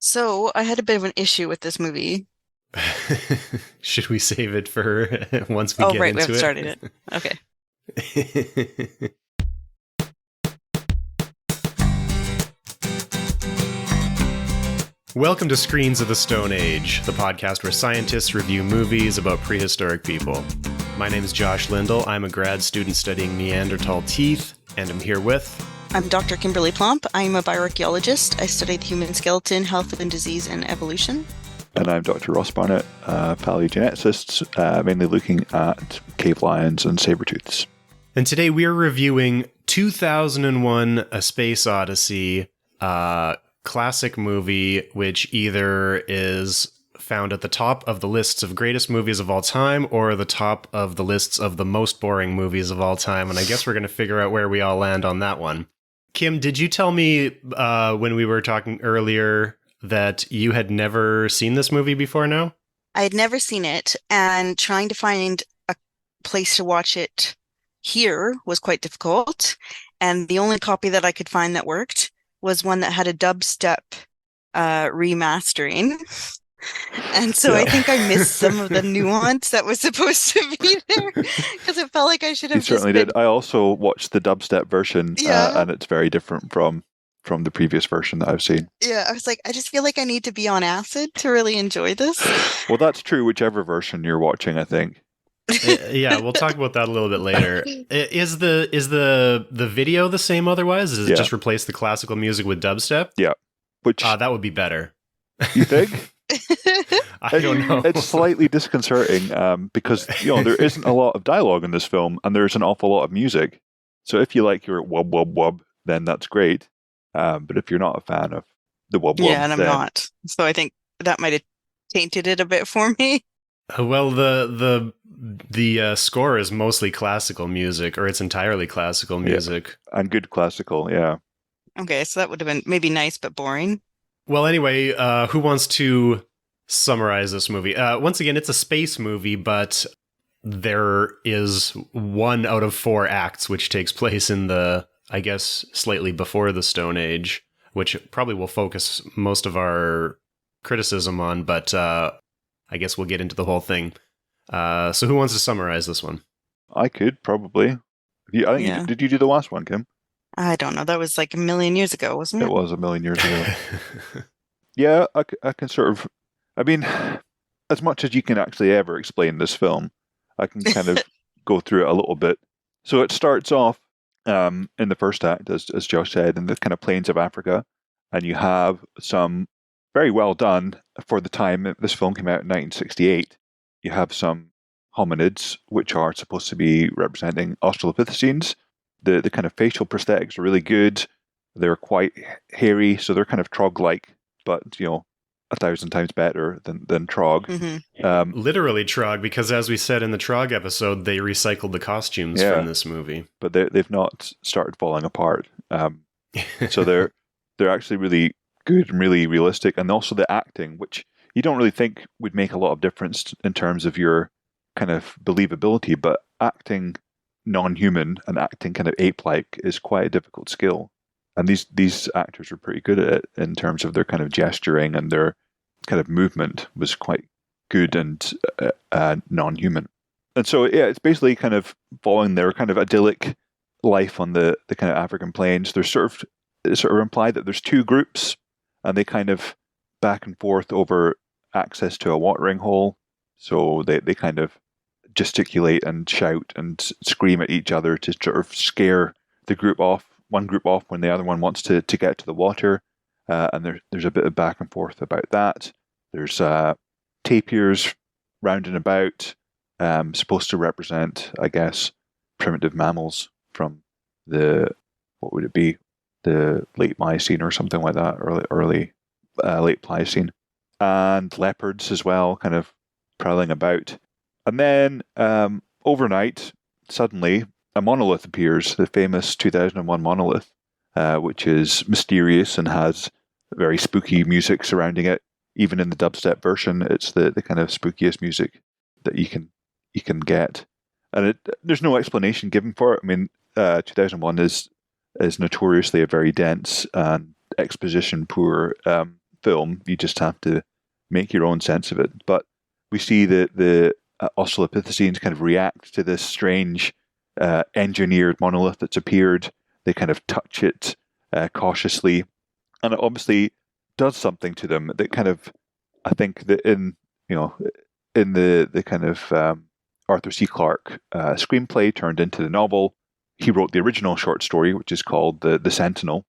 So I had a bit of an issue with this movie. Should we save it for once we Oh, get right, we into haven't started it. Okay. it? Welcome to Screens of the Stone Age, the podcast where scientists review movies about prehistoric people. My name is Josh Lindell. I'm a grad student studying Neanderthal teeth, and I'm here with... I'm Dr. Kimberly Plomp. I'm a bioarchaeologist. I study the human skeleton, health and disease, and evolution. And I'm Dr. Ross Barnett, a paleogeneticist, mainly looking at cave lions and saber-tooths. And today we are reviewing 2001: A Space Odyssey, classic movie, which either is found at the top of the lists of greatest movies of all time or the top of the lists of the most boring movies of all time. And I guess we're going to figure out where we all land on that one. Kim, did you tell me when we were talking earlier that you had never seen this movie before now? I had never seen it, and trying to find a place to watch it here was quite difficult. And the only copy that I could find that worked was one that had a dubstep remastering. And so I think I missed some of the nuance that was supposed to be there because it felt like I should You have certainly did. I also watched the dubstep version, Yeah. and it's very different from the previous version that I've seen. Yeah, I was like, I just feel like I need to be on acid to really enjoy this. Well, that's true, whichever version you're watching, I think. Yeah, we'll talk about that a little bit later. Is the video the same otherwise? Does it just replace the classical music with dubstep? Yeah. Which that would be better. You think? I don't know. It's slightly disconcerting because there isn't a lot of dialogue in this film, and there's an awful lot of music. So if you like your wub wub wub, then that's great. But if you're not a fan of the wub wub, Yeah, and I'm not. So I think that might have tainted it a bit for me. Well, the score is mostly classical music, or it's entirely classical music. Yeah, and good classical, yeah. Okay, so that would have been maybe nice, but boring. Well, anyway, who wants to summarize this movie? Once again, it's a space movie, but there is 1 out of 4 acts which takes place in the, I guess, slightly before the Stone Age, which probably will focus most of our criticism on, but I guess we'll get into the whole thing. So who wants to summarize this one? I could, probably. Did you do the last one, Kim? I don't know. That was like a million years ago, wasn't it? It was a million years ago. Yeah, I can sort of... I mean, as much as you can actually ever explain this film, I can kind of go through it a little bit. So it starts off in the first act, as Josh said, in the kind of plains of Africa, and you have some very well done for the time. This film came out in 1968. You have some hominids, which are supposed to be representing Australopithecines. The kind of facial prosthetics are really good. They're quite hairy, so they're kind of trog-like, but 1,000 times better than trog. Mm-hmm. Literally trog, because as we said in the trog episode, they recycled the costumes from this movie. But they've not started falling apart. So they're actually really good and really realistic, and also the acting, which you don't really think would make a lot of difference in terms of your kind of believability, but acting non-human and acting kind of ape-like is quite a difficult skill. And these actors were pretty good at it in terms of their kind of gesturing, and their kind of movement was quite good and non-human. And so, yeah, it's basically kind of following their kind of idyllic life on the kind of African plains. There's sort of implied that there's 2 groups, and they kind of back and forth over access to a watering hole. So they kind of gesticulate and shout and scream at each other to sort of scare one group off when the other one wants to get to the water. And there's a bit of back and forth about that. There's tapirs round and about, supposed to represent, I guess, primitive mammals from what would it be? The late Miocene or something like that, early late Pliocene. And leopards as well, kind of prowling about. And then overnight, suddenly, a monolith appears, the famous 2001 monolith, which is mysterious and has very spooky music surrounding it. Even in the dubstep version, it's the kind of spookiest music that you can get. And there's no explanation given for it. I mean, 2001 is notoriously a very dense and exposition poor film. You just have to make your own sense of it. But we see the Australopithecines kind of react to this strange engineered monolith that's appeared. They kind of touch it cautiously, and it obviously does something to them that kind of, I think that in the kind of Arthur C. Clarke screenplay turned into the novel. He wrote the original short story, which is called The Sentinel,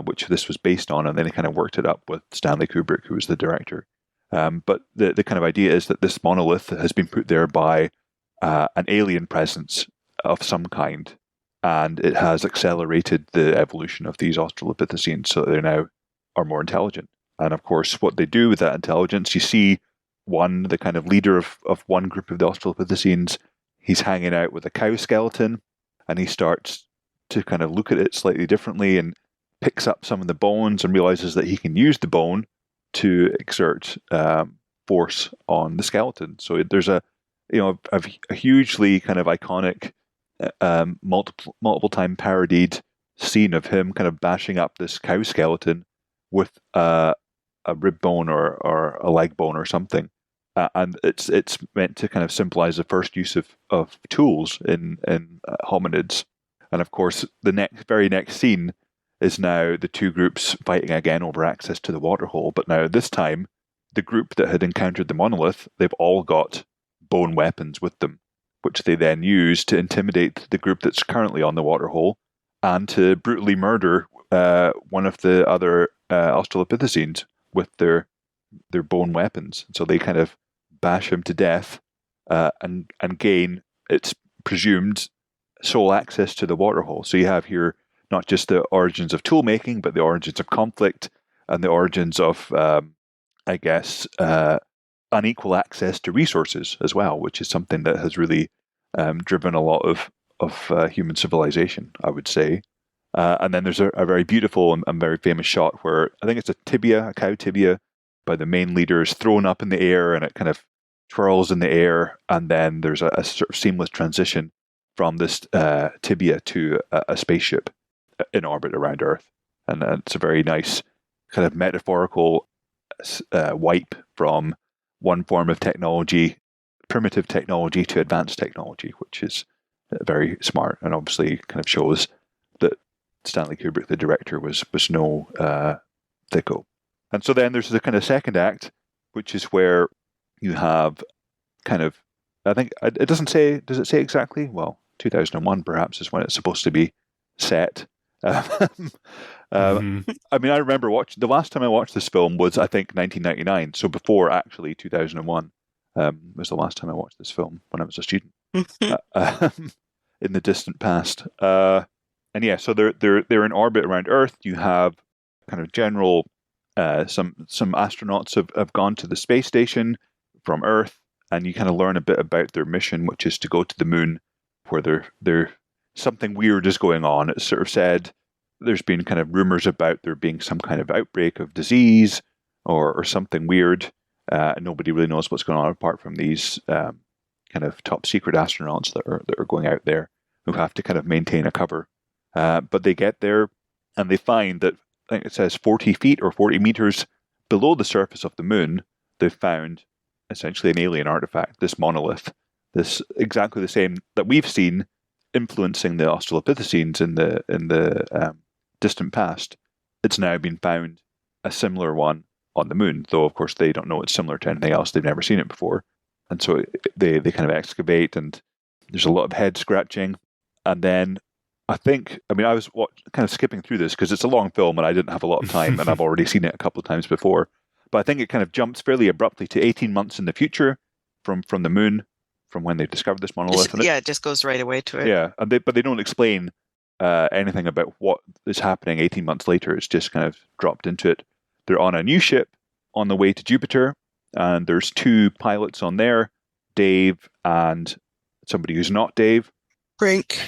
which this was based on, and then he kind of worked it up with Stanley Kubrick, who was the director. But the kind of idea is that this monolith has been put there by an alien presence of some kind, and it has accelerated the evolution of these Australopithecines, so they now are more intelligent. And of course, what they do with that intelligence, you see the kind of leader of one group of the Australopithecines, he's hanging out with a cow skeleton, and he starts to kind of look at it slightly differently and picks up some of the bones and realizes that he can use the bone to exert force on the skeleton. So there's a hugely kind of iconic, multiple time parodied scene of him kind of bashing up this cow skeleton with a rib bone or a leg bone or something. And it's meant to kind of symbolize the first use of tools in hominids. And of course, the very next scene is now the two groups fighting again over access to the waterhole. But now this time, the group that had encountered the monolith, they've all got bone weapons with them, which they then use to intimidate the group that's currently on the waterhole and to brutally murder one of the other Australopithecines with their bone weapons. So they kind of bash him to death and gain, it's presumed, sole access to the waterhole. So you have here not just the origins of tool making, but the origins of conflict and the origins of, unequal access to resources as well, which is something that has really driven a lot of human civilization, I would say. And then there's a very beautiful and very famous shot where I think it's a cow tibia by the main leader is thrown up in the air, and it kind of twirls in the air, and then there's a sort of seamless transition from this tibia to a spaceship in orbit around Earth. And it's a very nice kind of metaphorical wipe from one form of technology, primitive technology, to advanced technology, which is very smart, and obviously kind of shows that Stanley Kubrick, the director, was no thicko. And so then there's the kind of second act, which is where you have kind of, I think, it doesn't say, does it say exactly? Well, 2001 perhaps is when it's supposed to be set. I mean, I remember the last time I watched this film was, I think, 1999. So before actually 2001 was the last time I watched this film when I was a student in the distant past. And yeah, so they're in orbit around Earth. You have kind of general, some astronauts have gone to the space station from Earth, and you kind of learn a bit about their mission, which is to go to the moon, where they're something weird is going on. It's sort of said there's been kind of rumors about there being some kind of outbreak of disease or something weird. And nobody really knows what's going on apart from these kind of top secret astronauts that are going out there who have to kind of maintain a cover. But they get there and they find that, I think it says 40 feet or 40 meters below the surface of the moon, they've found essentially an alien artifact, this monolith, this exactly the same that we've seen influencing the Australopithecines in the distant past. It's now been found a similar one on the moon, though of course they don't know it's similar to anything else. They've never seen it before. And so they kind of excavate, and there's a lot of head scratching. And then I was kind of skipping through this because it's a long film and I didn't have a lot of time and I've already seen it a couple of times before. But I think it kind of jumps fairly abruptly to 18 months in the future from the moon, from when they discovered this monolith. It just goes right away to it. Yeah, but they don't explain anything about what is happening 18 months later. It's just kind of dropped into it. They're on a new ship on the way to Jupiter, and there's two pilots on there, Dave and somebody who's not Dave. Frank.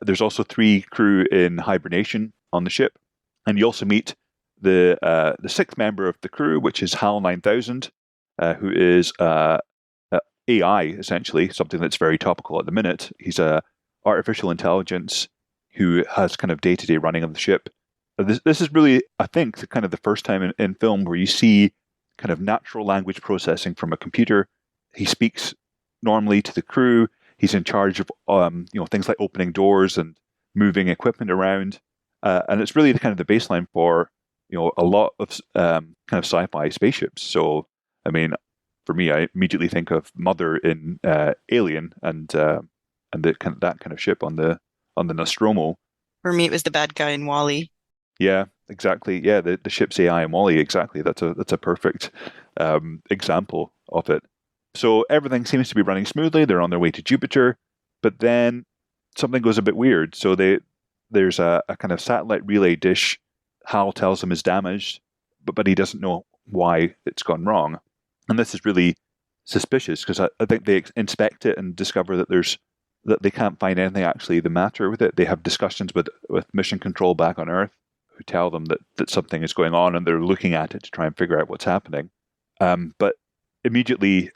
There's also 3 crew in hibernation on the ship, and you also meet the 6th member of the crew, which is HAL 9000, who is AI, essentially, something that's very topical at the minute. He's a artificial intelligence who has kind of day-to-day running of the ship, This is really, I think, kind of the first time in film where you see kind of natural language processing from a computer. He speaks normally to the crew. He's in charge of things like opening doors and moving equipment around, and it's really kind of the baseline for a lot of kind of sci-fi spaceships. So, I mean, for me, I immediately think of Mother in Alien and that kind of ship on the Nostromo. For me, it was the bad guy in Wall-E. Yeah, exactly. Yeah, the ship's AI and Wall-E, exactly. That's a perfect example of it. So everything seems to be running smoothly. They're on their way to Jupiter, but then something goes a bit weird. So there's a kind of satellite relay dish. Hal tells him is damaged, but he doesn't know why it's gone wrong. And this is really suspicious because I think they inspect it and discover that they can't find anything actually the matter with it. They have discussions with mission control back on Earth who tell them that something is going on, and they're looking at it to try and figure out what's happening. But immediately,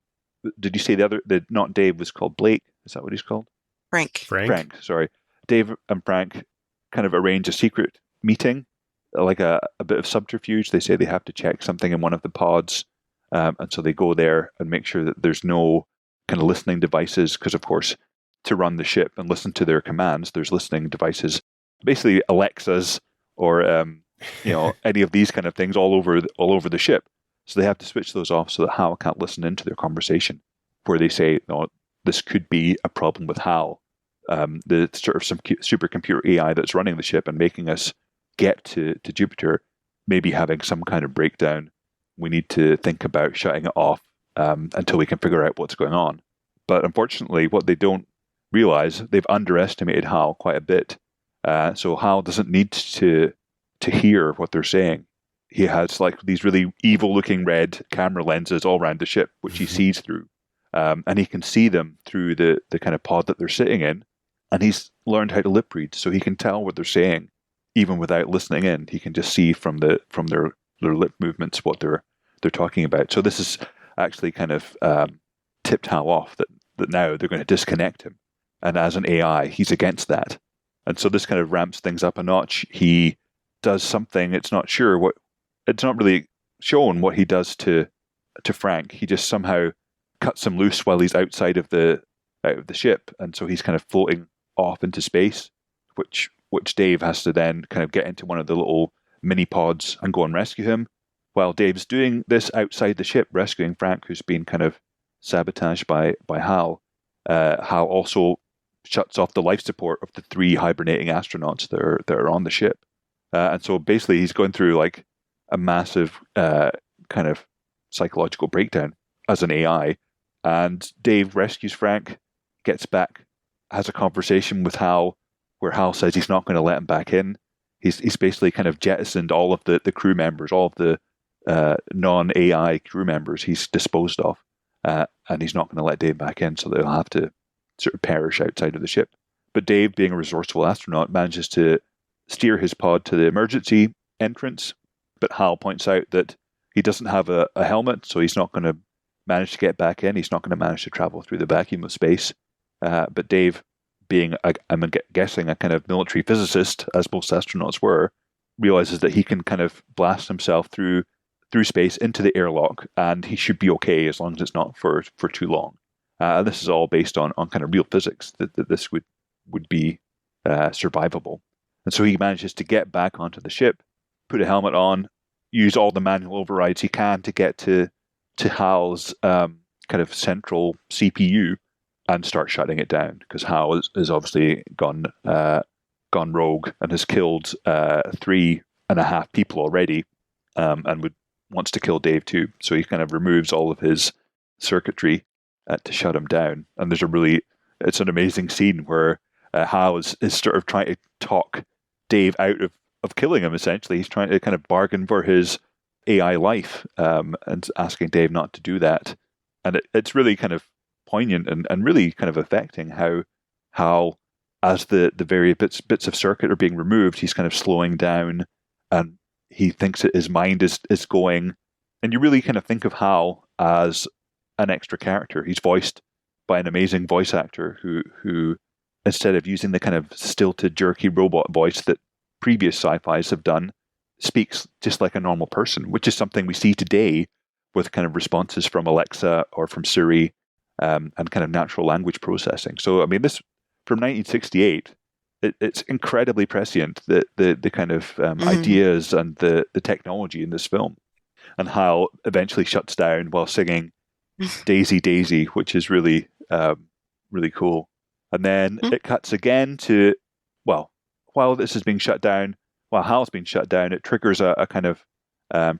did you say the not Dave was called Blake? Is that what he's called? Frank. Frank, sorry. Dave and Frank kind of arrange a secret meeting, like a bit of subterfuge. They say they have to check something in one of the pods, and so they go there and make sure that there's no kind of listening devices, because of course, to run the ship and listen to their commands, there's listening devices, basically Alexas or any of these kind of things all over the ship. So they have to switch those off so that Hal can't listen into their conversation, where they say, "No, this could be a problem with Hal, the sort of some supercomputer AI that's running the ship and making us get to Jupiter, maybe having some kind of breakdown. We need to think about shutting it off until we can figure out what's going on." But unfortunately, what they don't realize, they've underestimated Hal quite a bit. So Hal doesn't need to hear what they're saying. He has like these really evil-looking red camera lenses all around the ship, which he sees through, and he can see them through the kind of pod that they're sitting in. And he's learned how to lip read, so he can tell what they're saying, even without listening in. He can just see from their lip movements what they're talking about. So this is actually kind of tipped Hal off that now they're going to disconnect him. And as an AI, he's against that. And so this kind of ramps things up a notch. He does something, it's not really shown what he does to Frank. He just somehow cuts him loose while he's outside of the ship. And so he's kind of floating off into space, which Dave has to then kind of get into one of the little mini pods and go and rescue him. While Dave's doing this outside the ship, rescuing Frank, who's been kind of sabotaged by Hal, Hal also shuts off the life support of the 3 hibernating astronauts that are on the ship. And so basically he's going through like a massive kind of psychological breakdown as an AI. And Dave rescues Frank, gets back, has a conversation with Hal, where Hal says he's not going to let him back in. He's basically kind of jettisoned all of the crew members, all of the non-AI crew members he's disposed of. And he's not going to let Dave back in, so they'll have to sort of perish outside of the ship. But Dave, being a resourceful astronaut, manages to steer his pod to the emergency entrance. But Hal points out that he doesn't have a helmet, so he's not going to manage to get back in. He's not going to manage to travel through the vacuum of space. But Dave, being, I'm guessing, a kind of military physicist, as most astronauts were, realizes that he can kind of blast himself through space into the airlock, and he should be okay as long as it's not for too long. This is all based on kind of real physics, that this would be survivable. And so he manages to get back onto the ship, put a helmet on, use all the manual overrides he can to get to Hal's kind of central CPU and start shutting it down, because Hal is obviously gone rogue and has killed 3.5 people already, and wants to kill Dave too. So he kind of removes all of his circuitry to shut him down. And it's an amazing scene where Hal is sort of trying to talk Dave out of killing him, essentially. He's trying to kind of bargain for his AI life, and asking Dave not to do that. And it's really kind of poignant and really kind of affecting how as the various bits of circuit are being removed, he's kind of slowing down, and he thinks that his mind is going. And you really kind of think of Hal as an extra character. He's voiced by an amazing voice actor who instead of using the kind of stilted, jerky robot voice that previous sci-fis have done, speaks just like a normal person, which is something we see today with kind of responses from Alexa or from Siri, and kind of natural language processing. So, I mean, this from 1968, it's incredibly prescient, the kind of ideas and the technology in this film, and Hal eventually shuts down while singing Daisy Daisy, which is really, really cool. And then it cuts again to, well, while this is being shut down, while Hal's being shut down, it triggers a kind of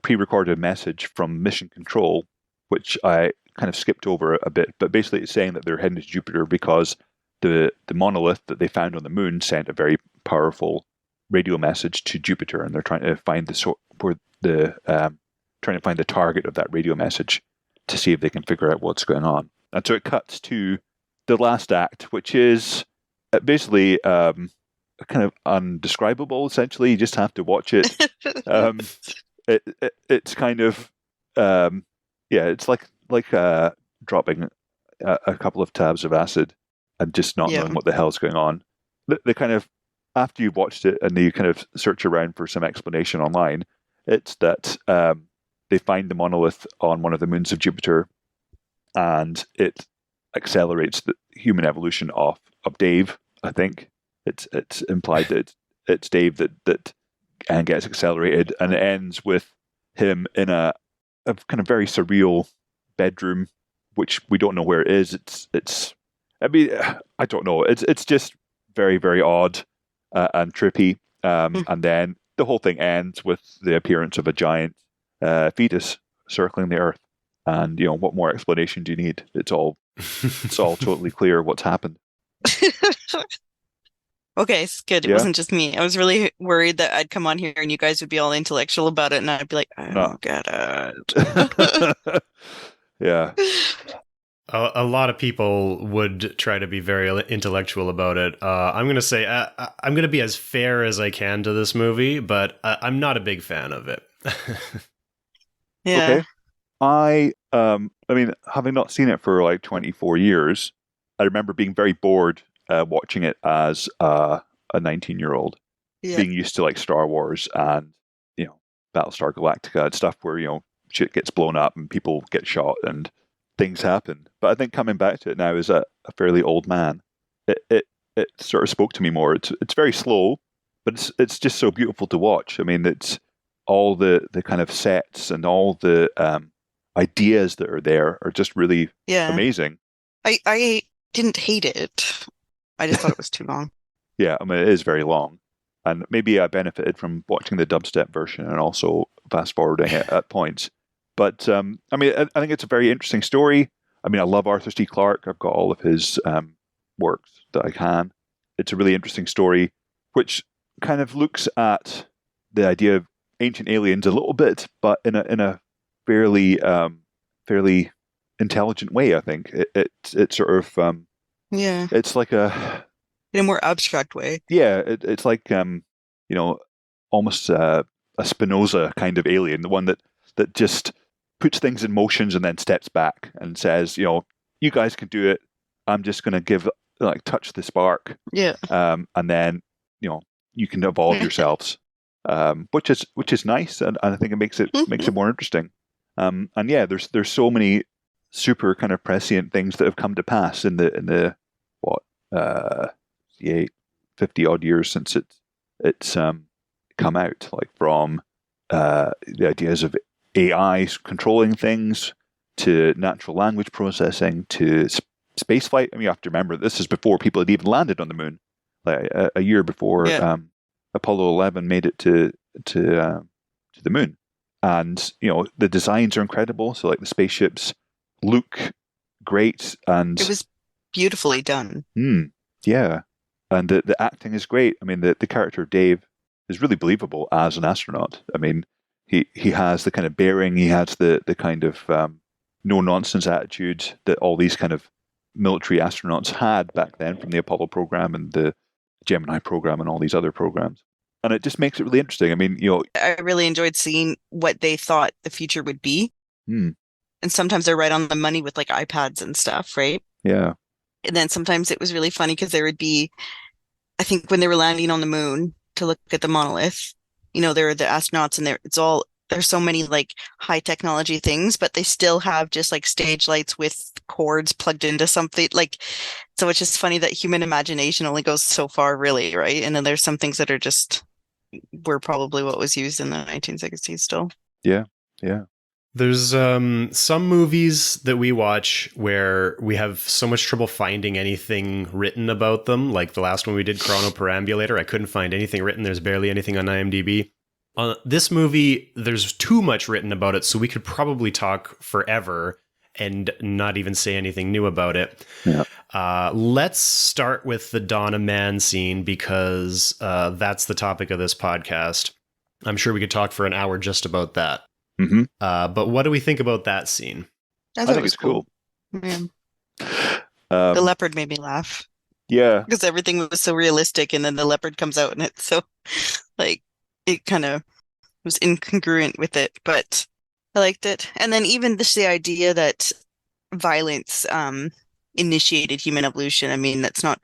pre-recorded message from Mission Control, which I kind of skipped over a bit, but basically it's saying that they're heading to Jupiter because the monolith that they found on the moon sent a very powerful radio message to Jupiter, and they're trying to find trying to find the target of that radio message to see if they can figure out what's going on. And so it cuts to the last act, which is basically kind of undescribable. Essentially, you just have to watch it. It's kind of it's like dropping a couple of tabs of acid and just not knowing what the hell's going on. The kind of, after you've watched it and you kind of search around for some explanation online, it's that they find the monolith on one of the moons of Jupiter, and it accelerates the human evolution of Dave. I think it's implied that it's Dave that gets accelerated, and it ends with him in a kind of very surreal bedroom, which we don't know where it is. It's I mean, I don't know. It's just very, very odd and trippy. And then the whole thing ends with the appearance of a giant fetus circling the Earth. And what more explanation do you need? It's all totally clear what's happened. Okay, it's good. It wasn't just me. I was really worried that I'd come on here and you guys would be all intellectual about it, and I'd be like, I don't get it. Yeah. A lot of people would try to be very intellectual about it. I'm going to say I'm going to be as fair as I can to this movie, but I'm not a big fan of it. Yeah. Okay. I mean, having not seen it for like 24 years, I remember being very bored watching it as a 19-year-old, being used to like Star Wars and Battlestar Galactica and stuff where shit gets blown up and people get shot and things happen. But I think coming back to it now as a fairly old man, it sort of spoke to me more. It's very slow, but it's just so beautiful to watch. I mean, it's all the kind of sets and all the ideas that are there are just really amazing. I didn't hate it. I just thought it was too long. Yeah, I mean, it is very long. And maybe I benefited from watching the dubstep version and also fast forwarding it at points. But I mean, I think it's a very interesting story. I mean, I love Arthur C. Clarke. I've got all of his works that I can. It's a really interesting story, which kind of looks at the idea of ancient aliens a little bit, but in a fairly intelligent way. I think it's sort of it's like in a more abstract way. Yeah, it's like almost a Spinoza kind of alien, the one that just puts things in motions and then steps back and says, you guys can do it. I'm just going to touch the spark. Yeah. And then you can evolve yourselves, which is nice, and I think it makes it more interesting. And yeah, there's so many super kind of prescient things that have come to pass in the 50 odd years since it's come out, like from the ideas of AI controlling things to natural language processing to space flight. I mean, you have to remember this is before people had even landed on the moon, like a year before Apollo 11 made it to the moon. And the designs are incredible. So like the spaceships look great, and it was beautifully done. Yeah, and the acting is great. I mean, the character of Dave is really believable as an astronaut. I mean, he has the kind of bearing, he has the kind of no nonsense attitude that all these kind of military astronauts had back then from the Apollo program and the Gemini program and all these other programs. And it just makes it really interesting. I mean, I really enjoyed seeing what they thought the future would be. And sometimes they're right on the money with like iPads and stuff, right? Yeah. And then sometimes it was really funny because there would be, I think when they were landing on the moon, to look at the monolith. There are the astronauts and there's so many like high technology things, but they still have just like stage lights with cords plugged into something. Like, so it's just funny that human imagination only goes so far, really, right? And then there's some things that were probably what was used in the 1960s still. Yeah, yeah. There's some movies that we watch where we have so much trouble finding anything written about them. Like the last one we did, Chronoperambulator, I couldn't find anything written. There's barely anything on IMDb. This movie, there's too much written about it, so we could probably talk forever and not even say anything new about it. Yeah. Let's start with the Donna Man scene, because that's the topic of this podcast. I'm sure we could talk for an hour just about that. Mm-hmm. But what do we think about that scene? I I thought it think was it's cool. Yeah. The leopard made me laugh Yeah. because everything was so realistic, and then the leopard comes out and it's so like it kind of was incongruent with it, but I liked it. And then even the idea that violence initiated human evolution. I mean, that's not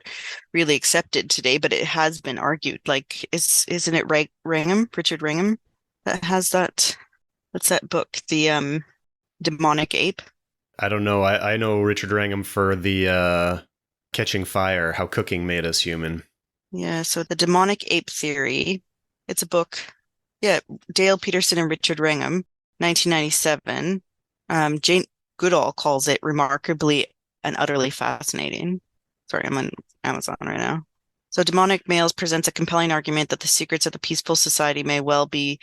really accepted today, but it has been argued. Like, isn't it Richard Wrangham, that has that? What's that book? The Demonic Ape. I don't know. I know Richard Wrangham for the Catching Fire, How Cooking Made Us Human. Yeah, so the Demonic Ape Theory. It's a book. Yeah, Dale Peterson and Richard Wrangham, 1997. Jane Goodall calls it remarkably and utterly fascinating. Sorry, I'm on Amazon right now. So demonic males presents a compelling argument that the secrets of the peaceful society may well be,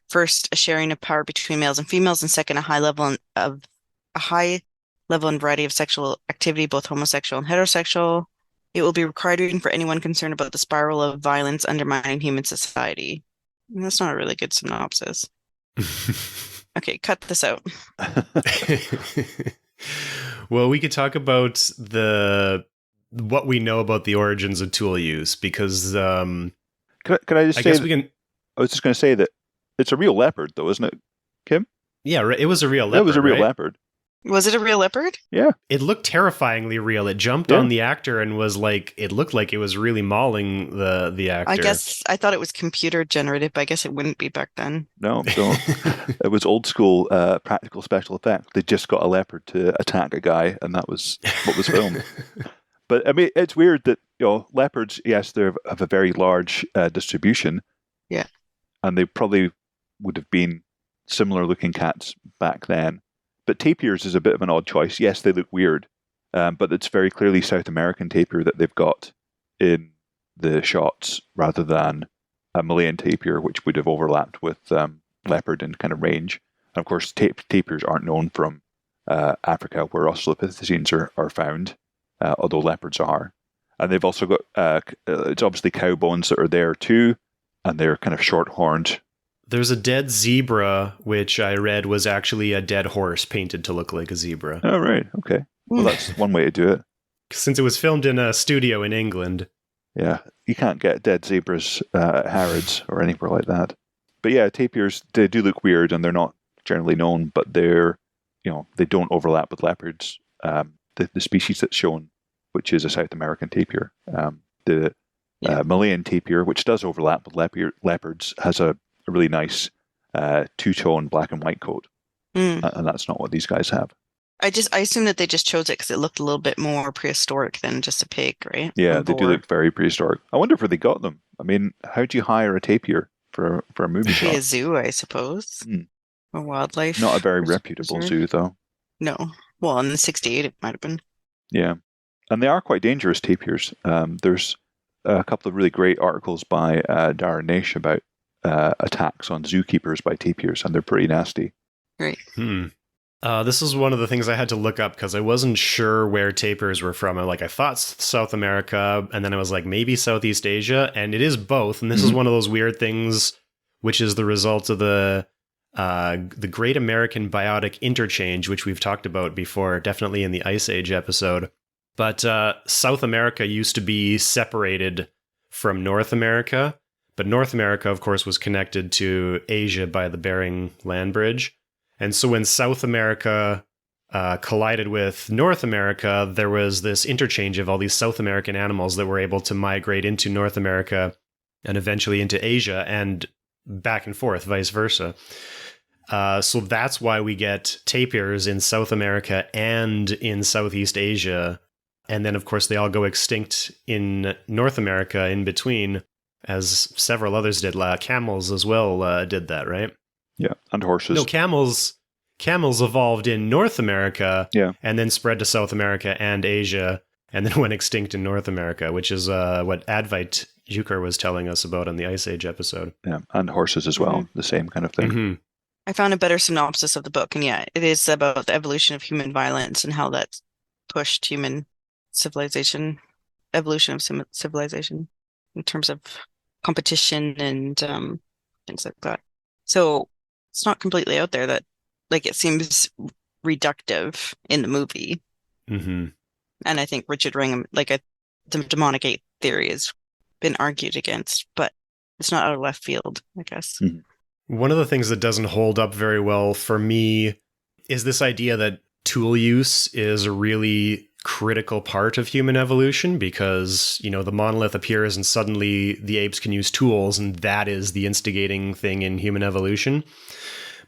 first, a sharing of power between males and females, and second, a high level and variety of sexual activity, both homosexual and heterosexual. It will be requiring for anyone concerned about the spiral of violence undermining human society. And that's not a really good synopsis. Okay, cut this out. Well, we could talk about what we know about the origins of tool use, because Can I just I say guess we can. I was just going to say that it's a real leopard, though, isn't it, Kim? Yeah, it was a real leopard. It was a real right? leopard. Was it a real leopard? Yeah. It looked terrifyingly real. It jumped on the actor and was like, it looked like it was really mauling the actor. I guess I thought it was computer generated, but I guess it wouldn't be back then. No, don't. It was old school practical special effects. They just got a leopard to attack a guy, and that was what was filmed. But I mean, it's weird that leopards, yes, they have a very large distribution. Yeah. And they probably would have been similar looking cats back then. But tapirs is a bit of an odd choice. Yes, they look weird, but it's very clearly South American tapir that they've got in the shots, rather than a Malayan tapir, which would have overlapped with leopard in kind of range. And of course, tapirs aren't known from Africa, where Australopithecines are found, although leopards are. And they've also got, it's obviously cow bones that are there too, and they're kind of short-horned. There's a dead zebra, which I read was actually a dead horse painted to look like a zebra. Oh, right. Okay. Well, that's one way to do it. Since it was filmed in a studio in England. Yeah. You can't get dead zebras at Harrods or anywhere like that. But yeah, tapirs, they do look weird, and they're not generally known, but they're, they don't overlap with leopards. The species that's shown, which is a South American tapir. The Malayan tapir, which does overlap with leopards, has a really nice two-tone black and white coat. And that's not what these guys have. I assume that they just chose it because it looked a little bit more prehistoric than just a pig, right? Yeah, they do look very prehistoric. I wonder where they got them. I mean, how do you hire a tapir for a movie shot? A zoo, I suppose. A wildlife. Not a very reputable zoo, though. No. Well, in the 68, it might have been. Yeah. And they are quite dangerous, tapirs. There's a couple of really great articles by Darren Naish about attacks on zookeepers by tapirs, and they're pretty nasty. Right. This is one of the things I had to look up because I wasn't sure where tapirs were from. I thought South America, and then I was like, maybe Southeast Asia, and it is both. And this is one of those weird things, which is the result of the Great American Biotic Interchange, which we've talked about before, definitely in the Ice Age episode. But South America used to be separated from North America. But North America, of course, was connected to Asia by the Bering Land Bridge. And so when South America collided with North America, there was this interchange of all these South American animals that were able to migrate into North America and eventually into Asia and back and forth, vice versa. So that's why we get tapirs in South America and in Southeast Asia. And then, of course, they all go extinct in North America in between, as several others did. Camels as well did that, right? Yeah, and horses. No, camels evolved in North America, and then spread to South America and Asia, and then went extinct in North America, which is what Advait Jukar was telling us about in the Ice Age episode. Yeah, and horses as well, the same kind of thing. Mm-hmm. I found a better synopsis of the book, and yeah, it is about the evolution of human violence and how that pushed human civilization, evolution of civilization in terms of competition and things like that. So it's not completely out there that, like, it seems reductive in the movie. Mm-hmm. And I think Richard Wrangham, like, the demonic ape theory has been argued against, but it's not out of left field, I guess. Mm-hmm. One of the things that doesn't hold up very well for me is this idea that tool use is a really critical part of human evolution, because, you know, the monolith appears and suddenly the apes can use tools, and that is the instigating thing in human evolution.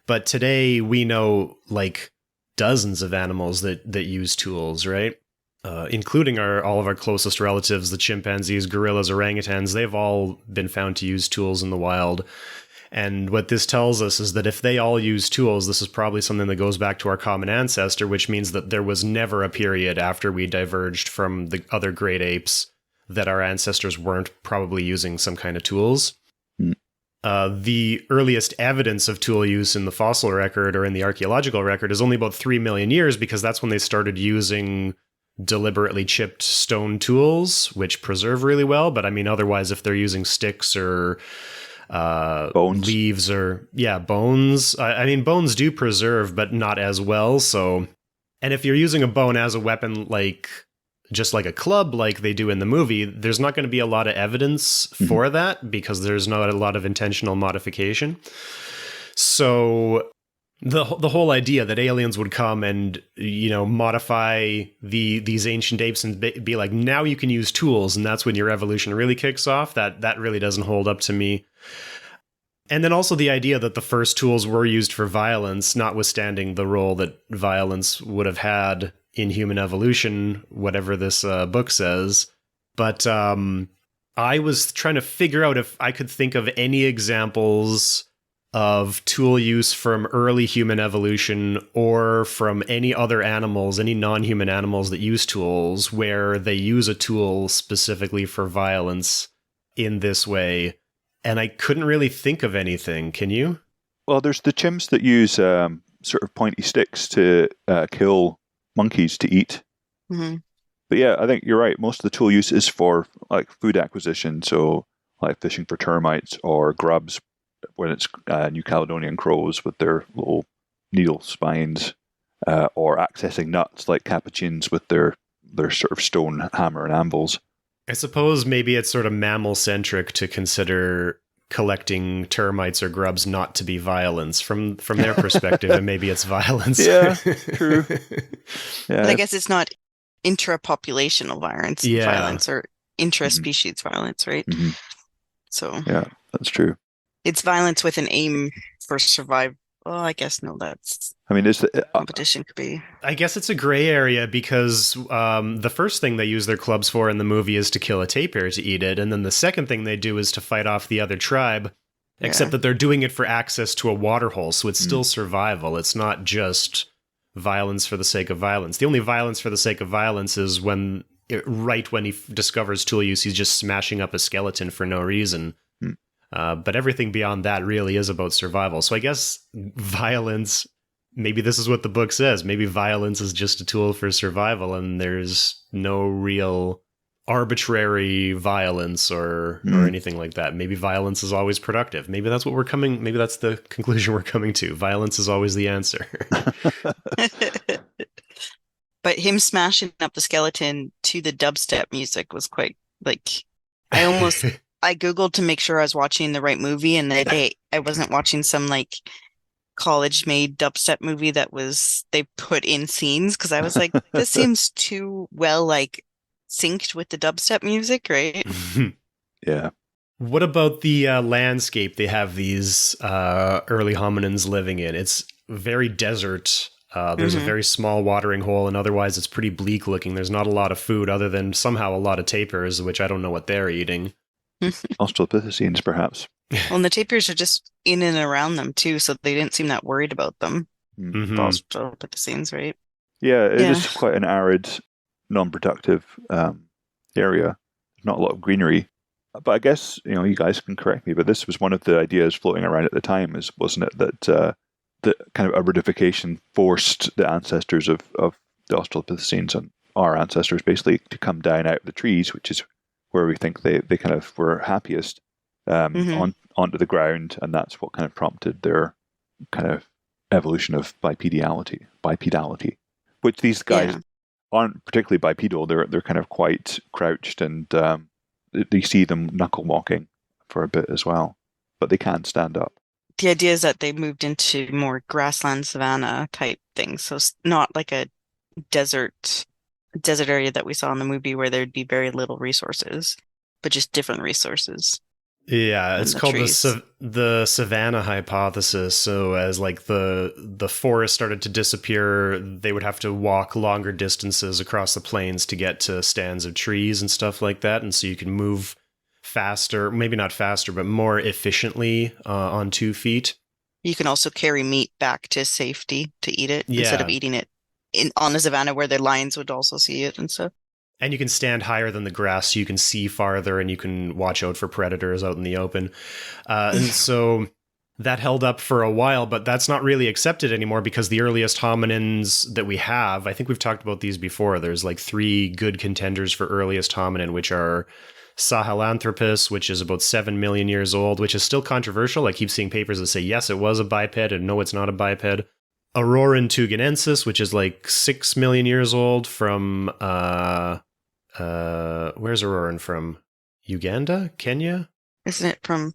But today we know like dozens of animals that use tools, right? Including all of our closest relatives, the chimpanzees, gorillas, orangutans. They've all been found to use tools in the wild. And what this tells us is that if they all use tools, this is probably something that goes back to our common ancestor, which means that there was never a period after we diverged from the other great apes that our ancestors weren't probably using some kind of tools. Mm. The earliest evidence of tool use in the fossil record or in the archaeological record is only about 3 million years, because that's when they started using deliberately chipped stone tools, which preserve really well. But I mean, otherwise, if they're using sticks or bones, leaves, or bones. I mean, bones do preserve, but not as well. So, and if you're using a bone as a weapon, like just like a club, like they do in the movie, there's not going to be a lot of evidence for that, because there's not a lot of intentional modification. So the whole idea that aliens would come and, you know, modify these ancient apes and be like, now you can use tools, and that's when your evolution really kicks off, that really doesn't hold up to me. And then also the idea that the first tools were used for violence, notwithstanding the role that violence would have had in human evolution, whatever this book says. But I was trying to figure out if I could think of any examples of tool use from early human evolution or from any other animals, any non-human animals that use tools, where they use a tool specifically for violence in this way. And I couldn't really think of anything. Can you? Well, there's the chimps that use sort of pointy sticks to kill monkeys to eat. Mm-hmm. But yeah, I think you're right. Most of the tool use is for like food acquisition. So like fishing for termites or grubs when it's New Caledonian crows with their little needle spines, or accessing nuts like capuchins with their sort of stone hammer and anvils. I suppose maybe it's sort of mammal-centric to consider collecting termites or grubs not to be violence from their perspective, and maybe it's violence. Yeah, true. Yeah. But I guess it's not intra-populational violence or intra-species violence, right? Mm-hmm. So yeah, that's true. It's violence with an aim for survival. Well, I guess no, that's... I mean, competition could be... I guess it's a gray area, because the first thing they use their clubs for in the movie is to kill a tapir to eat it, and then the second thing they do is to fight off the other tribe, except that they're doing it for access to a water hole, so it's still survival. It's not just violence for the sake of violence. The only violence for the sake of violence is when he discovers tool use, he's just smashing up a skeleton for no reason. But everything beyond that really is about survival. So I guess violence, maybe this is what the book says. Maybe violence is just a tool for survival, and there's no real arbitrary violence or anything like that. Maybe violence is always productive. Maybe that's the conclusion we're coming to. Violence is always the answer. But him smashing up the skeleton to the dubstep music was quite, like, I Googled to make sure I was watching the right movie, and I wasn't watching some like college-made dubstep movie that they put in scenes, because I was like, this seems too well like synced with the dubstep music, right? Yeah. What about the landscape they have these early hominins living in? It's very desert. There's a Hmm. very small watering hole, and otherwise it's pretty bleak looking. There's not a lot of food other than somehow a lot of tapirs, which I don't know what they're eating. Australopithecines, perhaps. Well, and the tapirs are just in and around them too, so they didn't seem that worried about them. Hmm. The Hmm. Australopithecines, right? Yeah, it Yeah. is quite an arid, non-productive area. Not a lot of greenery. But I guess, you guys can correct me, but this was one of the ideas floating around at the time, wasn't it, that the kind of urbanification forced the ancestors of the Australopithecines and our ancestors basically to come down out of the trees, which is where we think they kind of were happiest, Hmm. onto the ground, and that's what kind of prompted their kind of evolution of bipedality, which these guys Yeah. aren't particularly bipedal. They're kind of quite crouched, and you see them knuckle walking for a bit as well, but they can stand up. The idea is that they moved into more grassland savanna type things, so it's not like a desert desert area that we saw in the movie where there'd be very little resources, but just different resources Yeah, than it's the called trees. the Savannah Hypothesis. So as like the forest started to disappear, they would have to walk longer distances across the plains to get to stands of trees and stuff like that. And so you can move faster, maybe not faster, but more efficiently on 2 feet. You can also carry meat back to safety to eat it instead of Yeah, eating it on the savannah where the lions would also see it and stuff. and you can stand higher than the grass, so you can see farther, and you can watch out for predators out in the open. And so that held up for a while, but that's not really accepted anymore because the earliest hominins that we have, I think we've talked about these before. There's like 3 good contenders for earliest hominin, which are Sahelanthropus, which is about 7 million years old, which is still controversial. I keep seeing papers that say, yes, it was a biped, and no, it's not a biped. Auroran tuganensis, which is like 6 million years old from, where's Auroran from? Uganda? Kenya? Isn't it from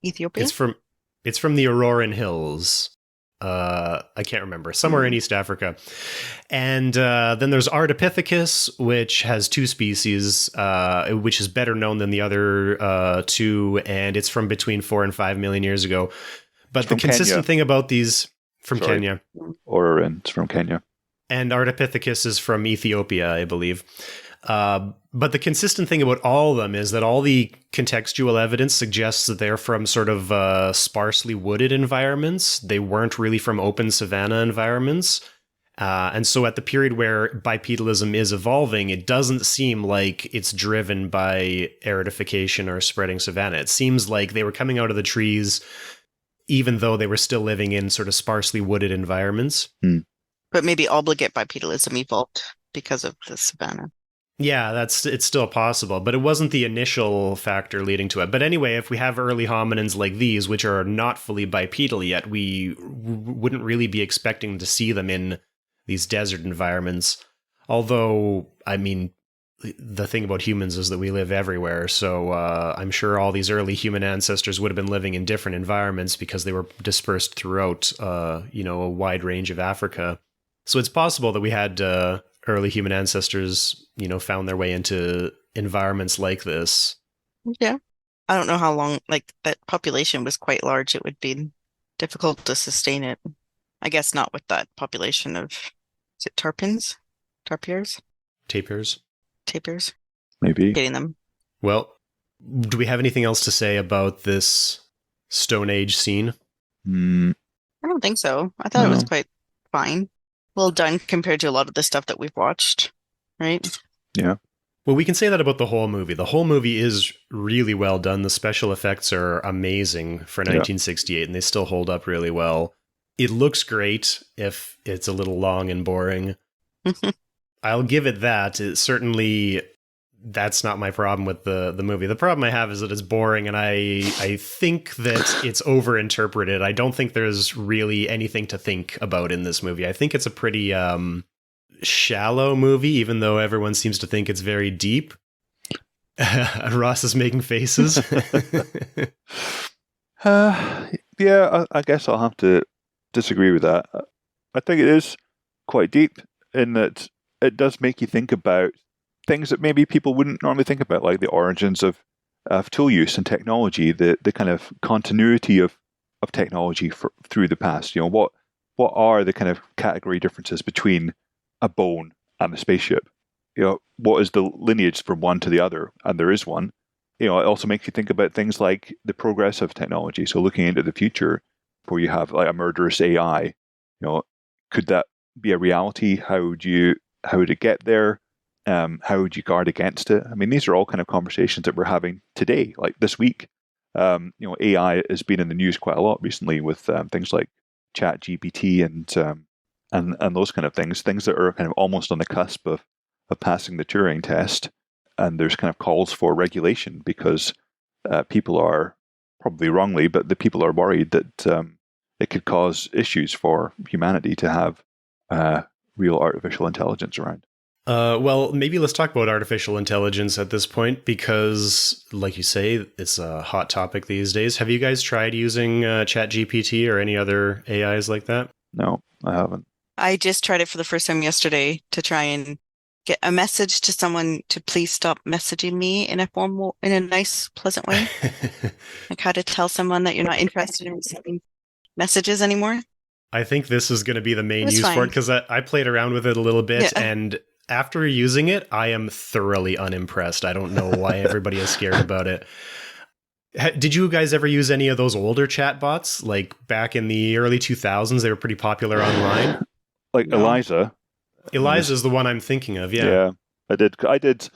Ethiopia? It's from it's from the Auroran Hills. I can't remember. Somewhere in Hmm. East Africa. And then there's Ardipithecus, which has 2 species, which is better known than the other 2, and it's from between 4 and 5 million years ago. It's But the from Kenya. consistent thing about these from Sorry, Kenya, Orarin. It's from Kenya. and Ardipithecus is from Ethiopia, I believe. But the consistent thing about all of them is that all the contextual evidence suggests that they're from sort of sparsely wooded environments. They weren't really from open savanna environments. And so at the period where bipedalism is evolving, it doesn't seem like it's driven by aridification or spreading savanna. It seems like they were coming out of the trees, even though they were still living in sort of sparsely wooded environments. But maybe obligate bipedalism evolved because of the savannah. Yeah, it's still possible, but it wasn't the initial factor leading to it. But anyway, if we have early hominins like these, which are not fully bipedal yet, we wouldn't really be expecting to see them in these desert environments. Although, I mean, the thing about humans is that we live everywhere, so I'm sure all these early human ancestors would have been living in different environments because they were dispersed throughout, a wide range of Africa. So it's possible that we had early human ancestors, found their way into environments like this. Yeah. I don't know how long, like that population was quite large. It would be difficult to sustain it. I guess not with that population of, is it tarpons? Tarpiers? Tapirs. Tapirs? Maybe. Getting them. Well, do we have anything else to say about this Stone Age scene? Mm, I don't think so. I thought it was no. quite fine. Well done compared to a lot of the stuff that we've watched, right? Yeah. Well, we can say that about the whole movie. The whole movie is really well done. The special effects are amazing for Yeah. 1968, and they still hold up really well. It looks great if it's a little long and boring. I'll give it that. It certainly, that's not my problem with the movie. The problem I have is that it's boring, and I think that it's overinterpreted. I don't think there's really anything to think about in this movie. I think it's a pretty shallow movie, even though everyone seems to think it's very deep. Ross is making faces. Yeah, I guess I'll have to disagree with that. I think it is quite deep in that it does make you think about things that maybe people wouldn't normally think about, like the origins of of tool use and technology, the kind of continuity of technology through the past. What are the kind of category differences between a bone and a spaceship? What is the lineage from one to the other? And there is one. It also makes you think about things like the progress of technology. So looking into the future, where you have like a murderous AI, could that be a reality? How would it get there? How would you guard against it? I mean, these are all kind of conversations that we're having today, like this week. AI has been in the news quite a lot recently with things like Chat GPT and those kind of things that are kind of almost on the cusp of passing the Turing test. And there's kind of calls for regulation because people are, probably wrongly, but the people are worried that it could cause issues for humanity to have real artificial intelligence around. Well, maybe let's talk about artificial intelligence at this point, because, like you say, it's a hot topic these days. Have you guys tried using ChatGPT or any other AIs like that? No, I haven't. I just tried it for the first time yesterday to try and get a message to someone to please stop messaging me in a nice, pleasant way. Like how to tell someone that you're not interested in receiving messages anymore. I think this is going to be the main use fine. for it, because I played around with it a little bit, Yeah. and after using it, I am thoroughly unimpressed. I don't know why everybody is scared about it. Did you guys ever use any of those older chatbots? Like back in the early 2000s, they were pretty popular online. Like No. Eliza. Eliza's the one I'm thinking of, yeah. Yeah, I did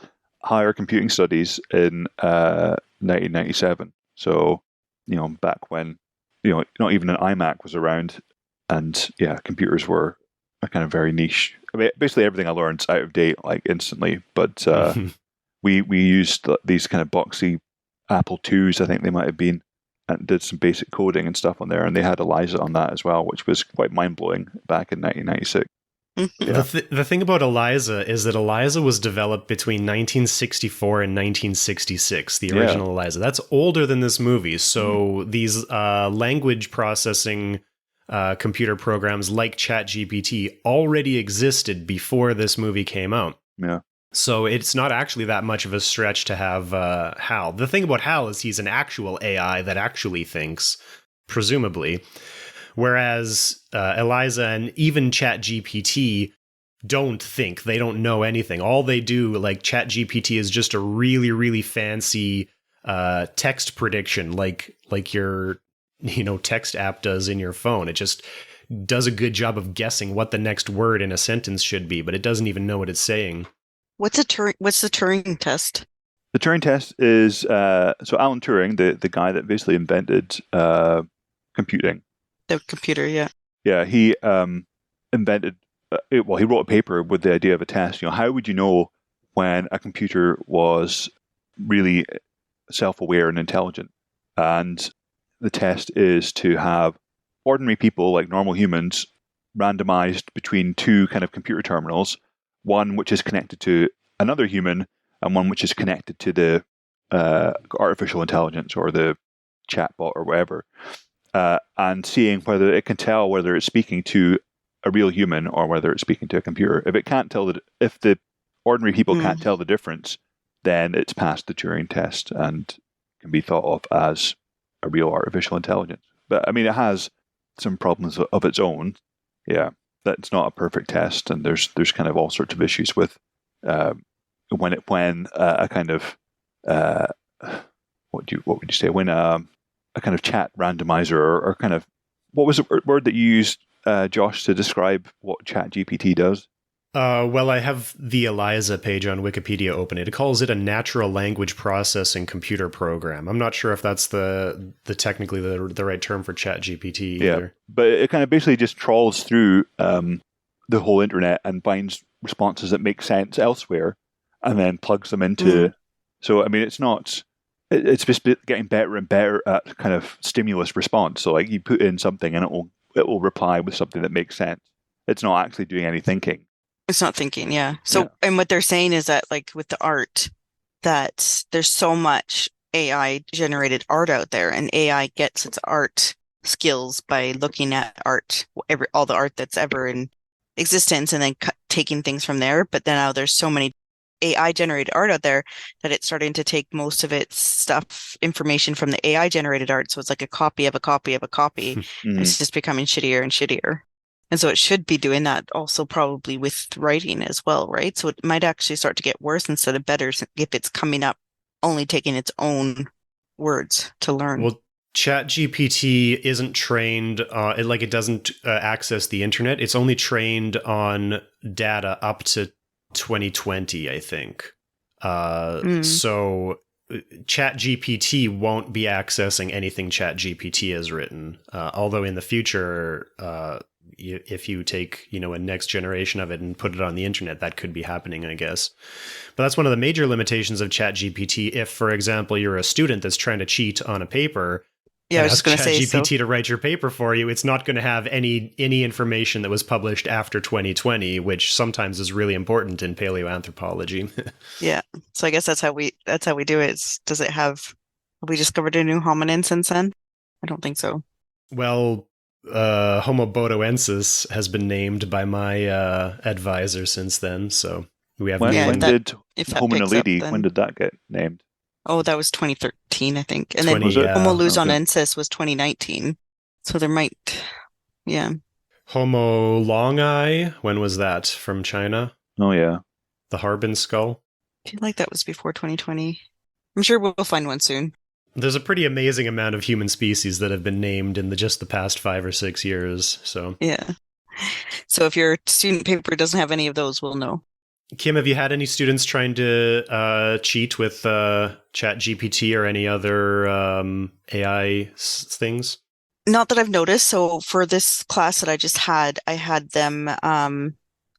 higher computing studies in 1997. So, back when, not even an iMac was around, and yeah, computers were a kind of very niche. I mean, basically everything I learned is out of date, like instantly. But we used these kind of boxy Apple IIs, I think they might have been, and did some basic coding and stuff on there, and they had Eliza on that as well, which was quite mind blowing back in 1996. Yeah. The thing about Eliza is that Eliza was developed between 1964 and 1966, the original Eliza. That's older than this movie. So these language processing computer programs like ChatGPT already existed before this movie came out. Yeah. So it's not actually that much of a stretch to have Hal. The thing about Hal is he's an actual AI that actually thinks, presumably. Whereas Eliza and even ChatGPT don't think. They don't know anything. All they do, like ChatGPT, is just a really, really fancy text prediction, like your text app does in your phone. It just does a good job of guessing what the next word in a sentence should be, but it doesn't even know what it's saying. What's the Turing test? The Turing test is so Alan Turing, the guy that basically invented computing. The computer, yeah. Yeah, he invented. He wrote a paper with the idea of a test. How would you know when a computer was really self-aware and intelligent? And the test is to have ordinary people, like normal humans, randomized between two kind of computer terminals, one which is connected to another human and one which is connected to the artificial intelligence or the chatbot or whatever. And seeing whether it can tell whether it's speaking to a real human or whether it's speaking to a computer. If it can't tell if the ordinary people can't tell the difference, then it's passed the Turing test and can be thought of as a real artificial intelligence. But I mean, it has some problems of its own. Yeah, that's not a perfect test, and there's kind of all sorts of issues with when a kind of what would you say when a kind of chat randomizer or kind of, what was the word that you used, Josh, to describe what ChatGPT does? Well, I have the Eliza page on Wikipedia open. It calls it a natural language processing computer program. I'm not sure if that's the technically the right term for ChatGPT either. Yeah, but it kind of basically just trawls through the whole internet and finds responses that make sense elsewhere, and then plugs them into. So I mean, it's just getting better and better at kind of stimulus response. So like you put in something and it will reply with something that makes sense. It's not actually doing any thinking. It's not thinking, yeah. So, and what they're saying is that, like with the art, that there's so much AI generated art out there, and AI gets its art skills by looking at art, all the art that's ever in existence, and then taking things from there. But then now there's so many AI generated art out there, that it's starting to take most of its information from the AI generated art. So it's like a copy of a copy of a copy. And Mm. it's just becoming shittier and shittier. And so it should be doing that also probably with writing as well, right? So it might actually start to get worse instead of better if it's coming up only taking its own words to learn. Well, ChatGPT isn't trained, it doesn't access the internet. It's only trained on data up to 2020, I think. So ChatGPT won't be accessing anything ChatGPT has written. Although in the future, if you take, a next generation of it and put it on the internet, that could be happening, I guess. But that's one of the major limitations of ChatGPT. If, for example, you're a student that's trying to cheat on a paper, Yeah, I was ask just going to say so. ChatGPT to write your paper for you, it's not going to have any information that was published after 2020, which sometimes is really important in paleoanthropology. Yeah. So I guess that's how we do it. Have we discovered a new hominin since then? I don't think so. Well, Homo bodoensis has been named by my advisor since then, so we have When did Homo picks up, naledi, then when did that get named? Oh, that was 2013, I think. And 20, then Was it? Homo Okay. luzonensis was 2019. So there might, yeah. Homo longi, when was that? From China? Oh, yeah. The Harbin skull? I feel like that was before 2020. I'm sure we'll find one soon. There's a pretty amazing amount of human species that have been named in just the past 5 or 6 years, so. Yeah. So if your student paper doesn't have any of those, we'll know. Kim, have you had any students trying to cheat with ChatGPT or any other AI things? Not that I've noticed. So for this class that I just had, I had them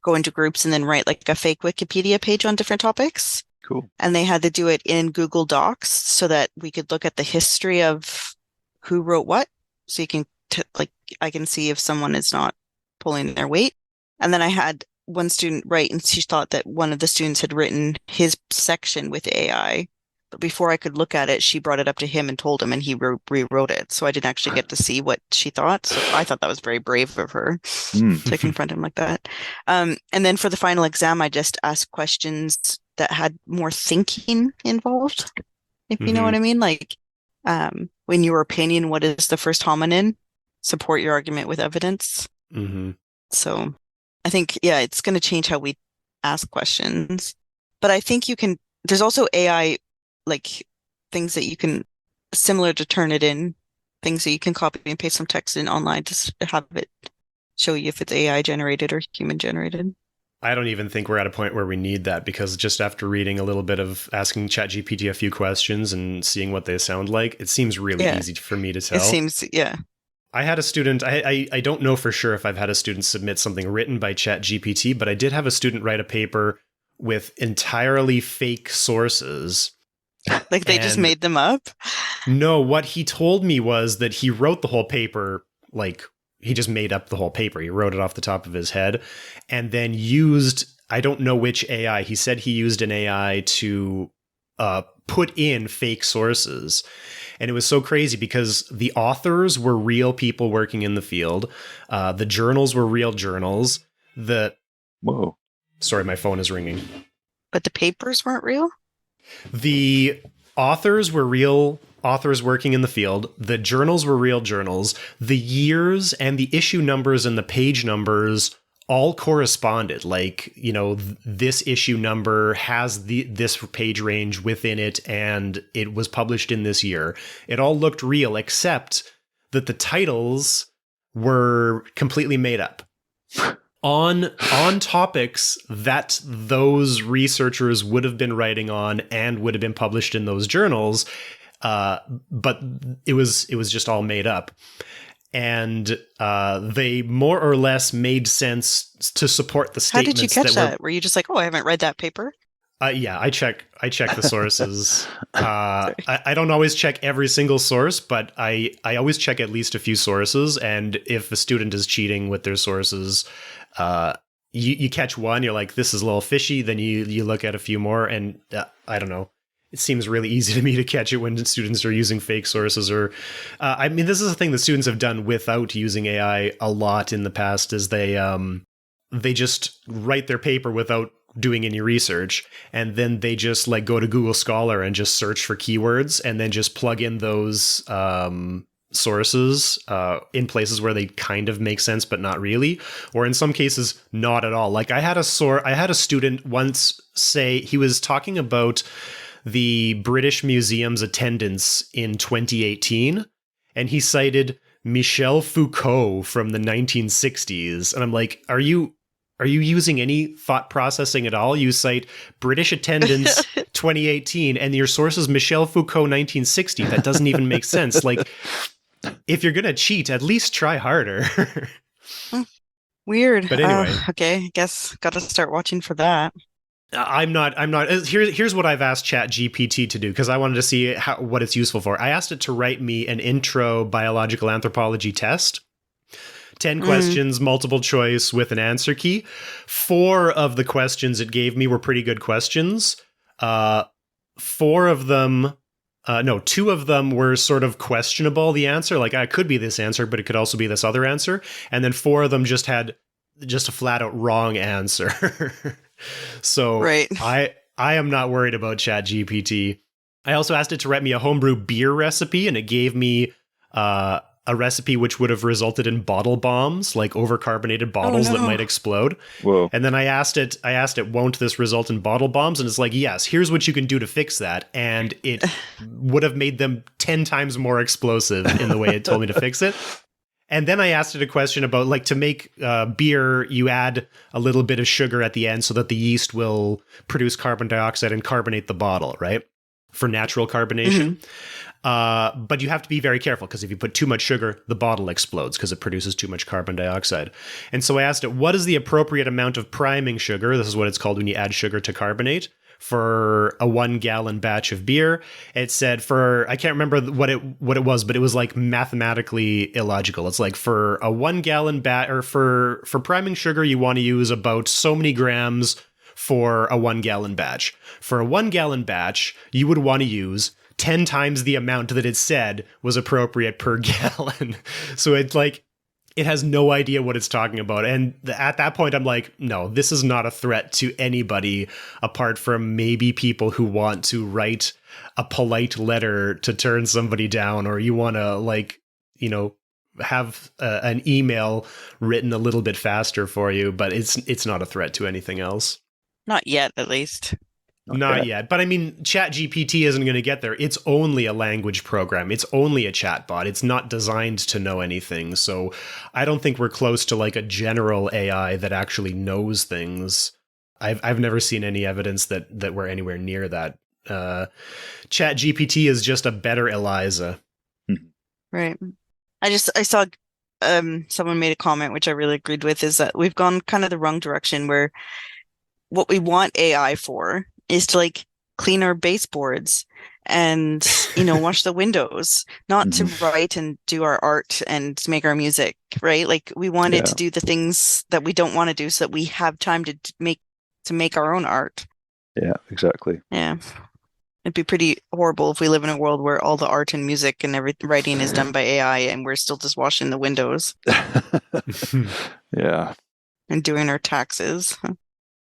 go into groups and then write like a fake Wikipedia page on different topics. Cool. And they had to do it in Google Docs so that we could look at the history of who wrote what. So you can I can see if someone is not pulling their weight. And then I had one student write, and she thought that one of the students had written his section with AI. But before I could look at it, she brought it up to him and told him, and he rewrote it. So I didn't actually get to see what she thought. So I thought that was very brave of her to confront him like that. And then for the final exam, I just asked questions that had more thinking involved, if you know what I mean. Like, in your opinion, what is the first hominin? Support your argument with evidence. So I think, yeah, it's going to change how we ask questions. But I think there's also AI, like things that you can, similar to Turnitin, things that you can copy and paste some text in online to have it show you if it's AI generated or human generated. I don't even think we're at a point where we need that, because just after reading a little bit of asking ChatGPT a few questions and seeing what they sound like, it seems really easy for me to tell. It seems, yeah. I had a student, I don't know for sure if I've had a student submit something written by ChatGPT, but I did have a student write a paper with entirely fake sources. Like they just made them up? No, what he told me was that he wrote the whole paper, like he just made up the whole paper. He wrote it off the top of his head and then used, I don't know which AI, he said he used an AI to put in fake sources. And it was so crazy because the authors were real people working in the field. The journals were real journals. Whoa. Sorry, my phone is ringing. But the papers weren't real? The authors were real authors working in the field. The journals were real journals. The years and the issue numbers and the page numbers all corresponded. Like, this issue number has this page range within it, and it was published in this year. It all looked real, except that the titles were completely made up. on topics that those researchers would have been writing on and would have been published in those journals, but it was just all made up. And they more or less made sense to support the statements. How did you catch that? Were you just like, oh, I haven't read that paper? Yeah, I check the sources. I don't always check every single source, but I always check at least a few sources. And if a student is cheating with their sources, you catch one, you're like, this is a little fishy. Then you look at a few more, and I don't know. It seems really easy to me to catch it when students are using fake sources. Or, this is a thing that students have done without using AI a lot in the past. Is they just write their paper without doing any research, and then they just like go to Google Scholar and just search for keywords and then just plug in those sources in places where they kind of make sense but not really, or in some cases not at all. Like I had a student once say, he was talking about the British Museum's attendance in 2018, and he cited Michel Foucault from the 1960s, and I'm like, are you using any thought processing at all? You cite British attendance 2018 and your source is Michel Foucault 1960. That doesn't even make sense. Like, if you're going to cheat, at least try harder. Weird. But anyway. Okay, I guess got to start watching for that. I'm not. Here's what I've asked ChatGPT to do, because I wanted to see what it's useful for. I asked it to write me an intro biological anthropology test. 10 questions, multiple choice with an answer key. 4 of the questions it gave me were pretty good questions. 2 of them were sort of questionable, the answer. Like, I could be this answer, but it could also be this other answer. And then 4 of them just had just a flat out wrong answer. So right. I am not worried about ChatGPT. I also asked it to write me a homebrew beer recipe, and it gave me a recipe which would have resulted in bottle bombs, like overcarbonated bottles that might explode. Whoa. And then I asked it, won't this result in bottle bombs? And it's like, yes, here's what you can do to fix that. And it would have made them 10 times more explosive in the way it told me to fix it. And then I asked it a question about, like, to make beer, you add a little bit of sugar at the end so that the yeast will produce carbon dioxide and carbonate the bottle, right? For natural carbonation. But you have to be very careful, because if you put too much sugar, the bottle explodes because it produces too much carbon dioxide. And so I asked it, what is the appropriate amount of priming sugar? This is what it's called when you add sugar to carbonate, for a 1-gallon batch of beer. It said I can't remember what it was, but it was like mathematically illogical. It's like for a 1-gallon batch, or for priming sugar, you want to use about so many grams for a 1-gallon batch. For a 1-gallon batch, you would want to use 10 times the amount that it said was appropriate per gallon. So it's like, it has no idea what it's talking about. And at that point, I'm like, no, this is not a threat to anybody apart from maybe people who want to write a polite letter to turn somebody down, or you want to, like, you know, have an email written a little bit faster for you. But it's not a threat to anything else. Not yet, at least. Not yet. But I mean, ChatGPT isn't going to get there. It's only a language program. It's only a chatbot. It's not designed to know anything. So I don't think we're close to like a general AI that actually knows things. I've never seen any evidence that we're anywhere near that. ChatGPT is just a better Eliza. Right. I saw someone made a comment, which I really agreed with, is that we've gone kind of the wrong direction, where what we want AI for is to, like, clean our baseboards and, you know, wash the windows, not to write and do our art and make our music, right? Like, we want it to do the things that we don't want to do so that we have time to make our own art. Yeah, exactly. Yeah. It'd be pretty horrible if we live in a world where all the art and music and writing is done by AI and we're still just washing the windows. Yeah. And doing our taxes.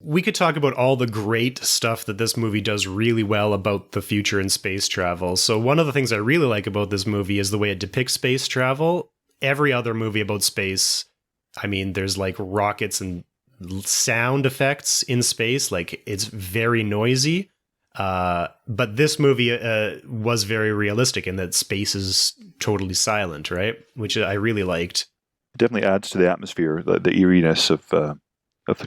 We could talk about all the great stuff that this movie does really well about the future in space travel. So one of the things I really like about this movie is the way it depicts space travel. Every other movie about space, I mean, there's like rockets and sound effects in space. Like, it's very noisy. But this movie was very realistic in that space is totally silent, right? Which I really liked. It definitely adds to the atmosphere, the eeriness of the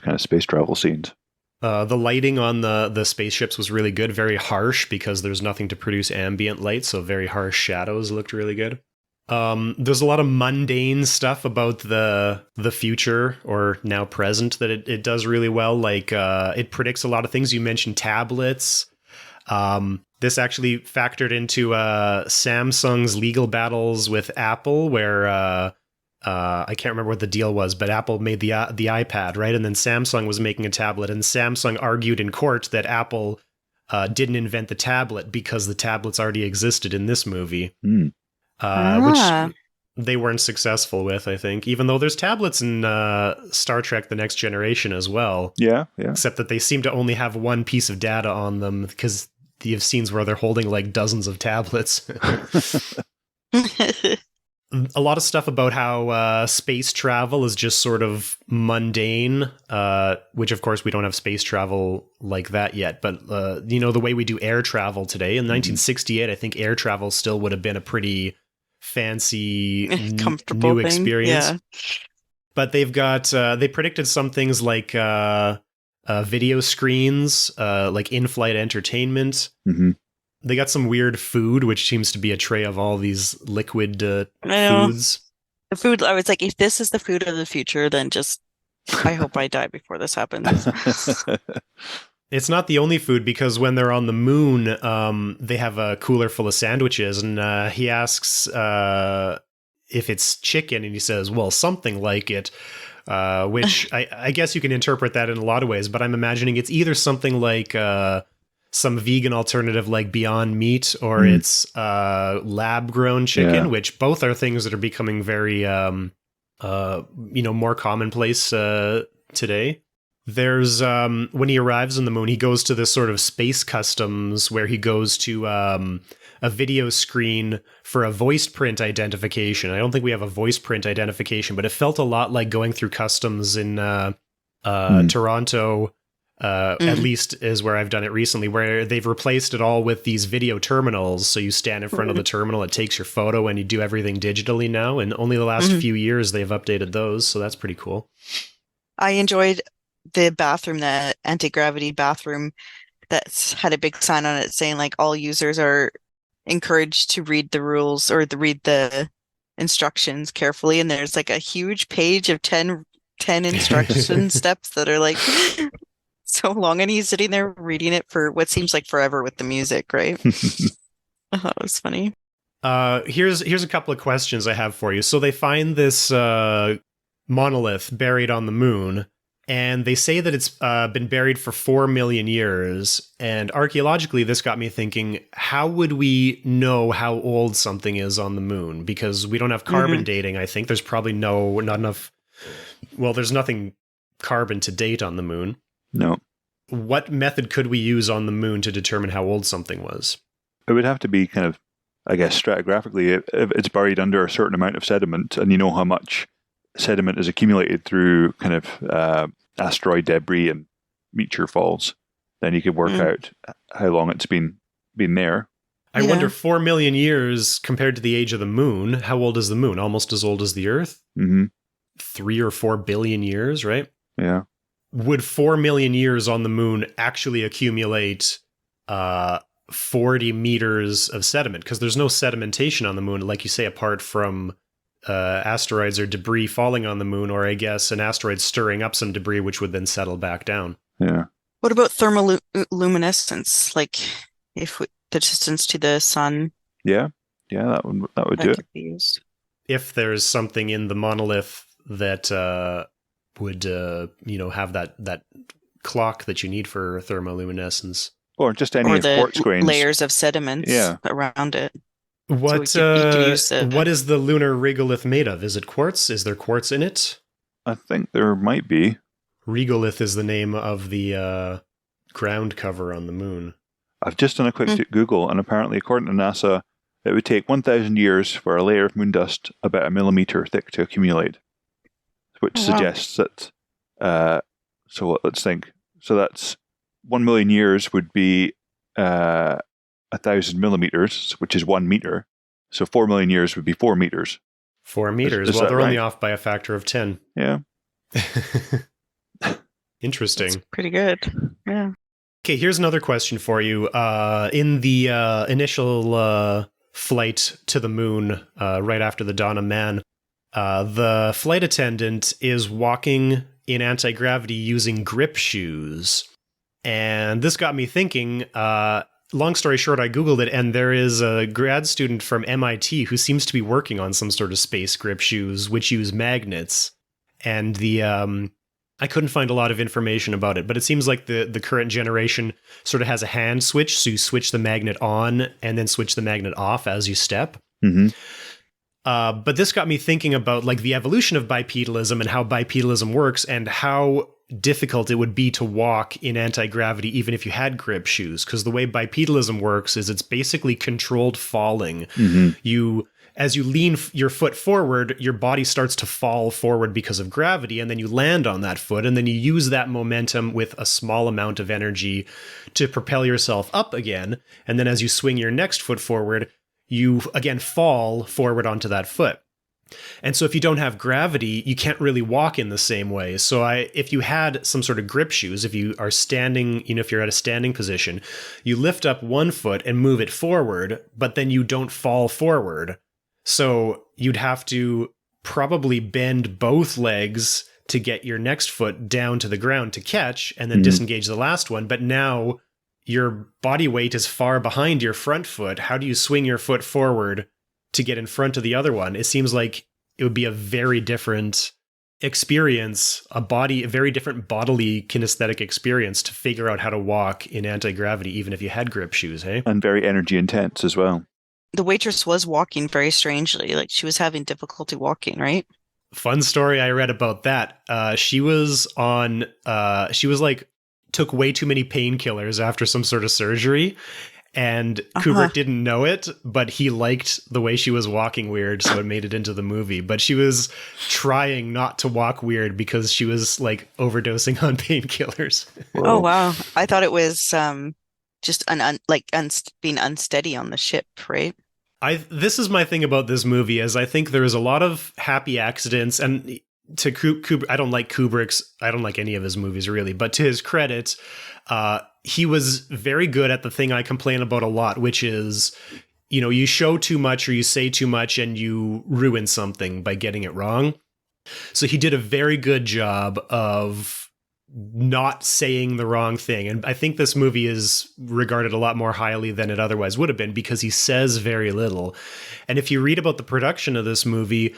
kind of space travel scenes. The lighting on the spaceships was really good, very harsh because there's nothing to produce ambient light, so very harsh shadows looked really good. There's a lot of mundane stuff about the future, or now present, that it does really well. Like, it predicts a lot of things. You mentioned tablets. This actually factored into Samsung's legal battles with Apple, where I can't remember what the deal was, but Apple made the iPad, right? And then Samsung was making a tablet, and Samsung argued in court that Apple didn't invent the tablet because the tablets already existed in this movie. they weren't successful with, I think, even though there's tablets in Star Trek The Next Generation as well. Yeah, yeah. Except that they seem to only have one piece of data on them because you have scenes where they're holding like dozens of tablets. A lot of stuff about how space travel is just sort of mundane, which of course we don't have space travel like that yet. But, the way we do air travel today, in 1968, I think air travel still would have been a pretty fancy, comfortable new thing. experience. Yeah. But they've got, they predicted some things like video screens, like in-flight entertainment. Mm-hmm. They got some weird food, which seems to be a tray of all these liquid foods. The food, I was like, if this is the food of the future, then just, I hope I die before this happens. It's not the only food, because when they're on the moon, they have a cooler full of sandwiches, and he asks if it's chicken, and he says, well, something like it, which I guess you can interpret that in a lot of ways, but I'm imagining it's either something like some vegan alternative like Beyond Meat, or it's lab-grown chicken, which both are things that are becoming very, more commonplace today. There's, when he arrives on the moon, he goes to this sort of space customs where he goes to a video screen for a voice print identification. I don't think we have a voice print identification, but it felt a lot like going through customs in Toronto. At least is where I've done it recently, where they've replaced it all with these video terminals. So you stand in front of the terminal, it takes your photo, and you do everything digitally now. And only the last few years they've updated those. So that's pretty cool. I enjoyed the bathroom, the anti-gravity bathroom that's had a big sign on it saying like all users are encouraged to read the rules or read the instructions carefully. And there's like a huge page of 10 instruction steps that are like so long, and he's sitting there reading it for what seems like forever with the music, right? Oh, it was funny. Here's a couple of questions I have for you. So they find this monolith buried on the moon, and they say that it's been buried for 4 million years. And archaeologically, this got me thinking, how would we know how old something is on the moon? Because we don't have carbon dating, I think. There's probably not enough... Well, there's nothing carbon to date on the moon. No. What method could we use on the moon to determine how old something was? It would have to be kind of, I guess, stratigraphically, if it's buried under a certain amount of sediment, and you know how much sediment is accumulated through kind of asteroid debris and meteor falls, then you could work out how long it's been there. I wonder, 4 million years compared to the age of the moon, how old is the moon? Almost as old as the Earth? 3 or 4 billion years, right? Yeah. Would 4 million years on the moon actually accumulate 40 meters of sediment? Because there's no sedimentation on the moon, like you say, apart from asteroids or debris falling on the moon, or I guess an asteroid stirring up some debris, which would then settle back down. Yeah. What about thermoluminescence? Like if the distance to the sun? Yeah, that would do it. Be used. If there's something in the monolith that would have that clock that you need for thermoluminescence, or just any of quartz grains, layers of sediments around it. What what is the lunar regolith made of? Is it quartz? Is there quartz in it? I think there might be. Regolith is the name of the ground cover on the moon. I've just done a quick Google, and apparently, according to NASA, it would take 1,000 years for a layer of moon dust about a millimeter thick to accumulate, which suggests that. Let's think. So that's 1 million years would be 1,000 millimeters, which is 1 meter. So 4 million years would be 4 meters. 4 meters. Well, they're only off by a factor of 10. Yeah. Interesting. That's pretty good. Yeah. Okay, here's another question for you. In the initial flight to the moon, right after the Donna Man, the flight attendant is walking in anti-gravity using grip shoes. And this got me thinking, long story short, I Googled it, and there is a grad student from MIT who seems to be working on some sort of space grip shoes, which use magnets. And I couldn't find a lot of information about it, but it seems like the current generation sort of has a hand switch, so you switch the magnet on and then switch the magnet off as you step. But this got me thinking about like the evolution of bipedalism and how bipedalism works and how difficult it would be to walk in anti-gravity even if you had grip shoes. Because the way bipedalism works is it's basically controlled falling. As you lean your foot forward, your body starts to fall forward because of gravity, and then you land on that foot, and then you use that momentum with a small amount of energy to propel yourself up again. And then as you swing your next foot forward, you again fall forward onto that foot. And so if you don't have gravity, you can't really walk in the same way. So if you had some sort of grip shoes, if you are standing, if you're at a standing position, you lift up one foot and move it forward, but then you don't fall forward. So you'd have to probably bend both legs to get your next foot down to the ground to catch and then disengage the last one. But now your body weight is far behind your front foot. How do you swing your foot forward to get in front of the other one? It seems like it would be a very different experience, a very different bodily kinesthetic experience to figure out how to walk in anti-gravity, even if you had grip shoes, hey? And very energy intense as well. The waitress was walking very strangely, like she was having difficulty walking, right? Fun story I read about that. She was took way too many painkillers after some sort of surgery, and Kubrick didn't know it, but he liked the way she was walking weird, so it made it into the movie. But she was trying not to walk weird because she was like overdosing on painkillers. Oh, wow. I thought it was just being unsteady on the ship, right? This is my thing about this movie, is I think there is a lot of happy accidents, and to Kubrick, I don't like any of his movies really, but to his credit, he was very good at the thing I complain about a lot, which is, you show too much or you say too much and you ruin something by getting it wrong. So he did a very good job of not saying the wrong thing. And I think this movie is regarded a lot more highly than it otherwise would have been because he says very little. And if you read about the production of this movie,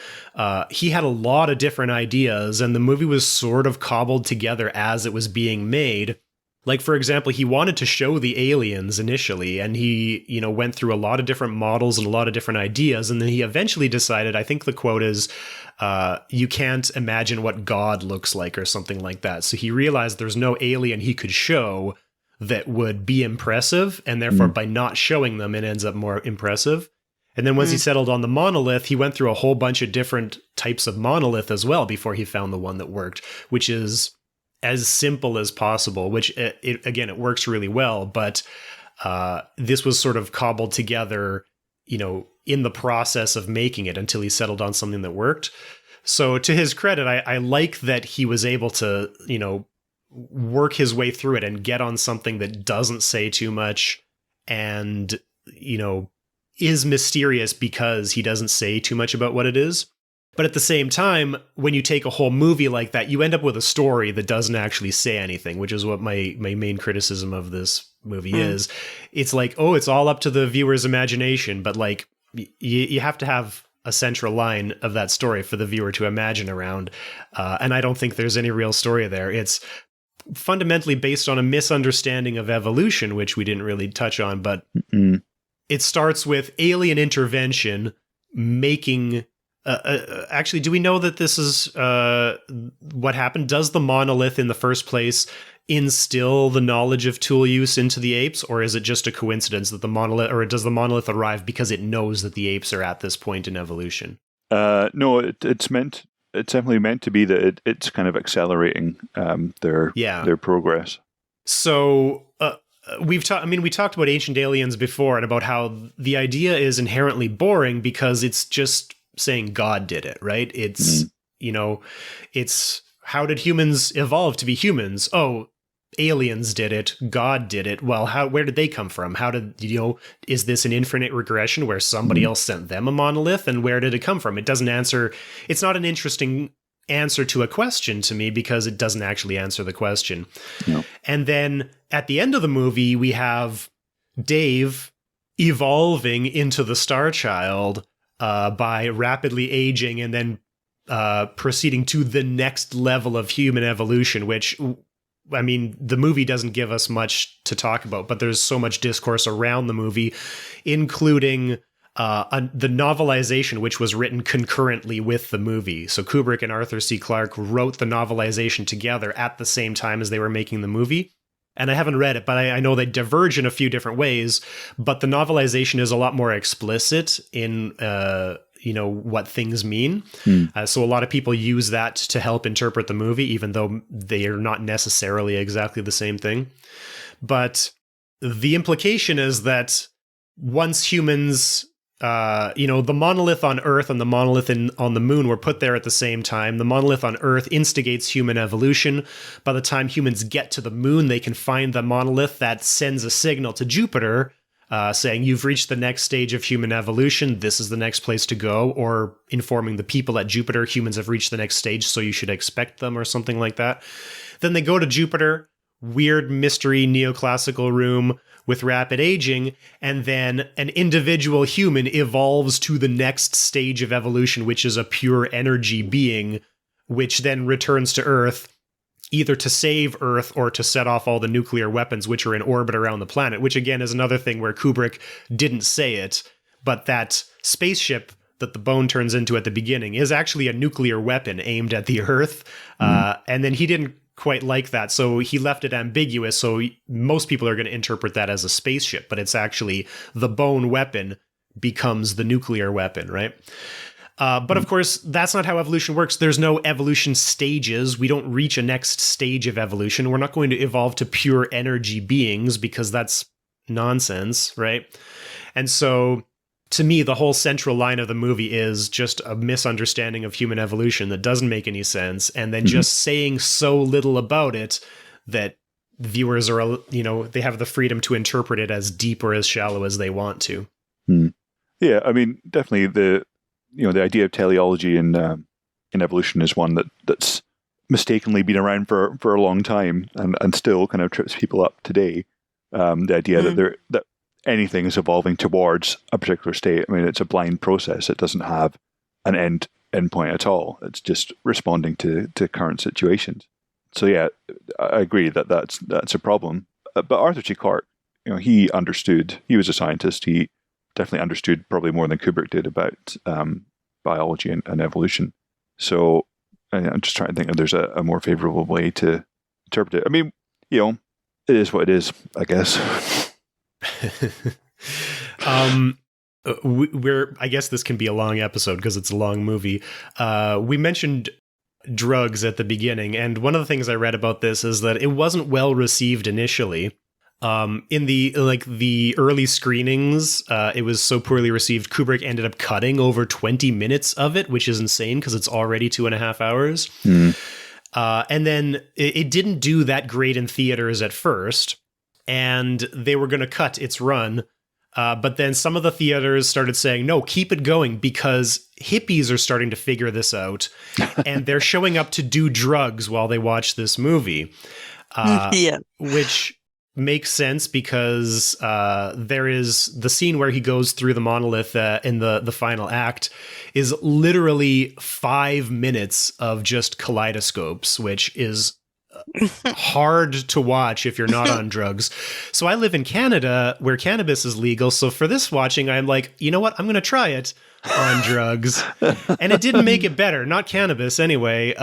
he had a lot of different ideas, and the movie was sort of cobbled together as it was being made. Like, for example, he wanted to show the aliens initially, and he, went through a lot of different models and a lot of different ideas. And then he eventually decided, I think the quote is, you can't imagine what God looks like or something like that. So he realized there's no alien he could show that would be impressive. And therefore, by not showing them, it ends up more impressive. And then once he settled on the monolith, he went through a whole bunch of different types of monolith as well before he found the one that worked, which is as simple as possible, which it works really well. But this was sort of cobbled together, in the process of making it until he settled on something that worked. So to his credit, I like that he was able to, work his way through it and get on something that doesn't say too much and, is mysterious because he doesn't say too much about what it is. But at the same time, when you take a whole movie like that, you end up with a story that doesn't actually say anything, which is what my main criticism of this movie is. It's like, oh, it's all up to the viewer's imagination, but like you have to have a central line of that story for the viewer to imagine around. And I don't think there's any real story there. It's fundamentally based on a misunderstanding of evolution, which we didn't really touch on, but it starts with alien intervention making... actually, do we know that this is what happened? Does the monolith in the first place instill the knowledge of tool use into the apes, or is it just a coincidence that does the monolith arrive because it knows that the apes are at this point in evolution? No, it's definitely meant to be that it's kind of accelerating their progress. So we talked about Ancient Aliens before and about how the idea is inherently boring because it's just saying God did it, right? It's, it's how did humans evolve to be humans? Oh, aliens did it. God did it. Well, where did they come from? How did, is this an infinite regression where somebody else sent them a monolith? And where did it come from? It doesn't answer. It's not an interesting answer to a question to me because it doesn't actually answer the question. No. And then at the end of the movie, we have Dave evolving into the Star Child by rapidly aging and then proceeding to the next level of human evolution, which, I mean, the movie doesn't give us much to talk about, but there's so much discourse around the movie, including the novelization, which was written concurrently with the movie. So Kubrick and Arthur C. Clarke wrote the novelization together at the same time as they were making the movie. And I haven't read it, but I know they diverge in a few different ways. But the novelization is a lot more explicit in, what things mean. So a lot of people use that to help interpret the movie, even though they are not necessarily exactly the same thing. But the implication is that once humans, the monolith on Earth and the monolith on the moon were put there at the same time. The monolith on Earth instigates human evolution. By the time humans get to the moon, they can find the monolith that sends a signal to Jupiter saying, you've reached the next stage of human evolution. This is the next place to go, or informing the people at Jupiter, humans have reached the next stage, so you should expect them, or something like that. Then they go to Jupiter, weird mystery neoclassical room with rapid aging, and then an individual human evolves to the next stage of evolution, which is a pure energy being, which then returns to Earth, either to save Earth or to set off all the nuclear weapons which are in orbit around the planet, which again is another thing where Kubrick didn't say it, but that spaceship that the bone turns into at the beginning is actually a nuclear weapon aimed at the Earth. And then he didn't quite like that, so he left it ambiguous, so most people are going to interpret that as a spaceship, but it's actually the bone weapon becomes the nuclear weapon, right? But of course, that's not how evolution works. There's no evolution stages. We don't reach a next stage of evolution. We're not going to evolve to pure energy beings because that's nonsense, right? And so, to me, the whole central line of the movie is just a misunderstanding of human evolution that doesn't make any sense, and then just saying so little about it that viewers are, they have the freedom to interpret it as deep or as shallow as they want to. Yeah, I mean, definitely the idea of teleology in evolution is one that's mistakenly been around for a long time and still kind of trips people up today. The idea that anything is evolving towards a particular state. I mean, it's a blind process. It doesn't have an end point at all. It's just responding to current situations. So yeah, I agree that's a problem. But Arthur C. Clarke, he understood. He was a scientist. He definitely understood probably more than Kubrick did about biology and evolution. So I'm just trying to think if there's a more favorable way to interpret it. I mean, it is what it is, I guess. I guess this can be a long episode because it's a long movie. We mentioned drugs at the beginning, and one of the things I read about this is that it wasn't well received initially. In the early screenings, it was so poorly received, Kubrick ended up cutting over 20 minutes of it, which is insane because it's already 2.5 hours. And then it didn't do that great in theaters at first, and they were going to cut its run. But then some of the theaters started saying, no, keep it going because hippies are starting to figure this out and they're showing up to do drugs while they watch this movie. Which makes sense because there is the scene where he goes through the monolith in the final act is literally 5 minutes of just kaleidoscopes, which is hard to watch if you're not on drugs. So I live in Canada where cannabis is legal. So for this watching, I'm like, you know what? I'm going to try it on drugs. And it didn't make it better. Not cannabis anyway.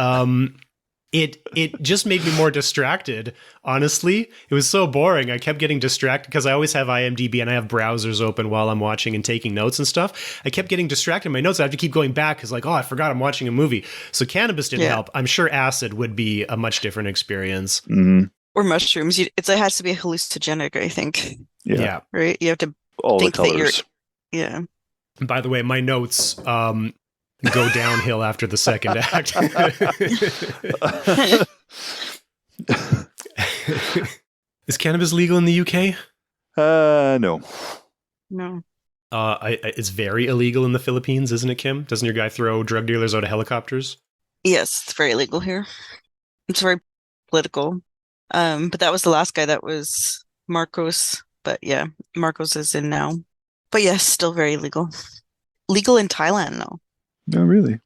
It just made me more distracted, honestly. It was so boring. I kept getting distracted because I always have IMDb and I have browsers open while I'm watching and taking notes and stuff. I kept getting distracted in my notes. I have to keep going back because I forgot I'm watching a movie. So cannabis didn't help. I'm sure acid would be a much different experience. Or mushrooms. It has to be hallucinogenic, I think. Yeah. Right? You have to all think the colors. Yeah. By the way, my notes go downhill after the second act. Is cannabis legal in the UK? No. No. It's very illegal in the Philippines, isn't it, Kim? Doesn't your guy throw drug dealers out of helicopters? Yes, it's very illegal here. It's very political. But that was the last guy. That was Marcos. But yeah, Marcos is in now. But yes, still very illegal. Legal in Thailand, though. No, really?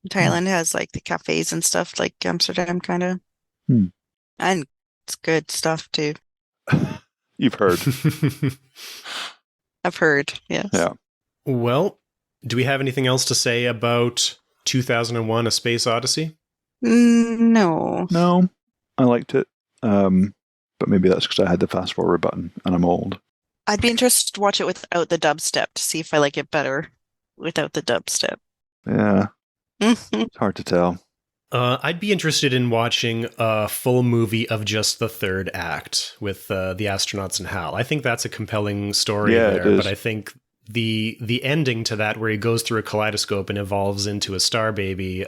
Thailand has like the cafes and stuff like Amsterdam, kind of. And it's good stuff too. You've heard. I've heard, yes. Yeah. Well, do we have anything else to say about 2001: A Space Odyssey? No. No, I liked it. But maybe that's because I had the fast forward button and I'm old. I'd be interested to watch it without the dubstep to see if I like it better without the dubstep. Yeah, Mhm. it's hard to tell. I'd be interested in watching a full movie of just the third act with the astronauts and Hal. I think that's a compelling story Yeah, there, it is. but I think the ending to that, where he goes through a kaleidoscope and evolves into a star baby,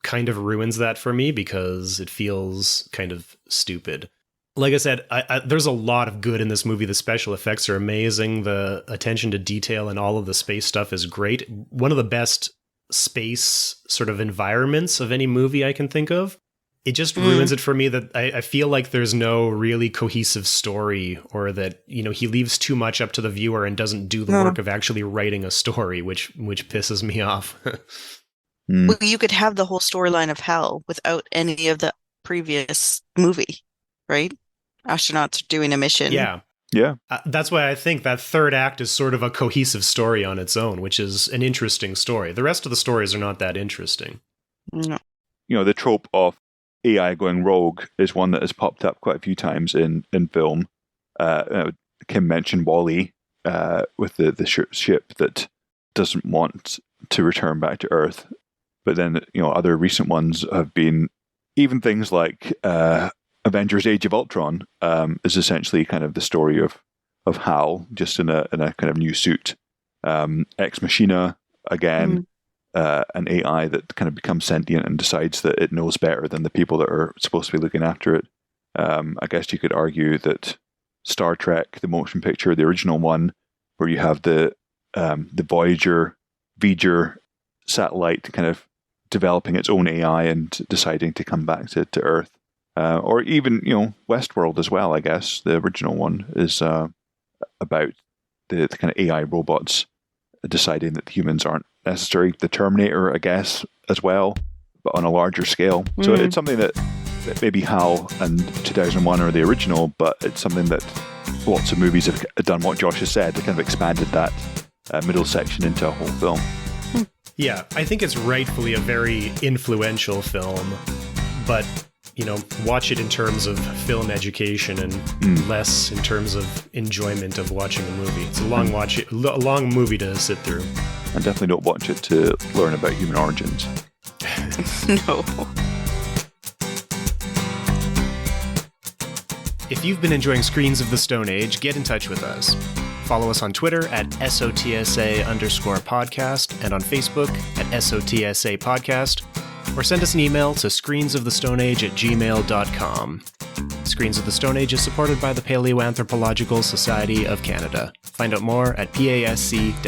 kind of ruins that for me because it feels kind of stupid. Like I said, there's a lot of good in this movie. The special effects are amazing. The attention to detail and all of the space stuff is great. One of the best space sort of environments of any movie I can think of. It just ruins it for me that I feel like there's no really cohesive story, or that, you know, he leaves too much up to the viewer and doesn't do the work of actually writing a story, which pisses me off. Well, you could have the whole storyline of Hal without any of the previous movie, right? Astronauts doing a mission. Yeah. Yeah. That's why I think that third act is sort of a cohesive story on its own, which is an interesting story. The rest of the stories are not that interesting. No. You know, the trope of AI going rogue is one that has popped up quite a few times in film. Kim mentioned Wall-E with the ship that doesn't want to return back to Earth. But then, you know, other recent ones have been even things like Avengers: Age of Ultron is essentially kind of the story of Hal, just in a kind of new suit. Ex Machina, again, an AI that kind of becomes sentient and decides that it knows better than the people that are supposed to be looking after it. I guess you could argue that Star Trek, the motion picture, the original one, where you have the Voyager satellite kind of developing its own AI and deciding to come back to Earth. Or even, you know, Westworld as well, I guess. The original one is about the kind of AI robots deciding that humans aren't necessary. The Terminator, I guess, as well, but on a larger scale. So it's something that maybe HAL and 2001 are the original, but it's something that lots of movies have done what Josh has said. They kind of expanded that middle section into a whole film. Yeah, I think it's rightfully a very influential film, but, you know, watch it in terms of film education and less in terms of enjoyment of watching a movie. It's a long movie to sit through. And definitely don't watch it to learn about human origins. No. If you've been enjoying Screens of the Stone Age, get in touch with us. Follow us on Twitter at SOTSA_podcast and on Facebook at SOTSA podcast, or send us an email to screensofthestoneage@gmail.com. Screens of the Stone Age is supported by the Paleoanthropological Society of Canada. Find out more at pasc-scpa.ca.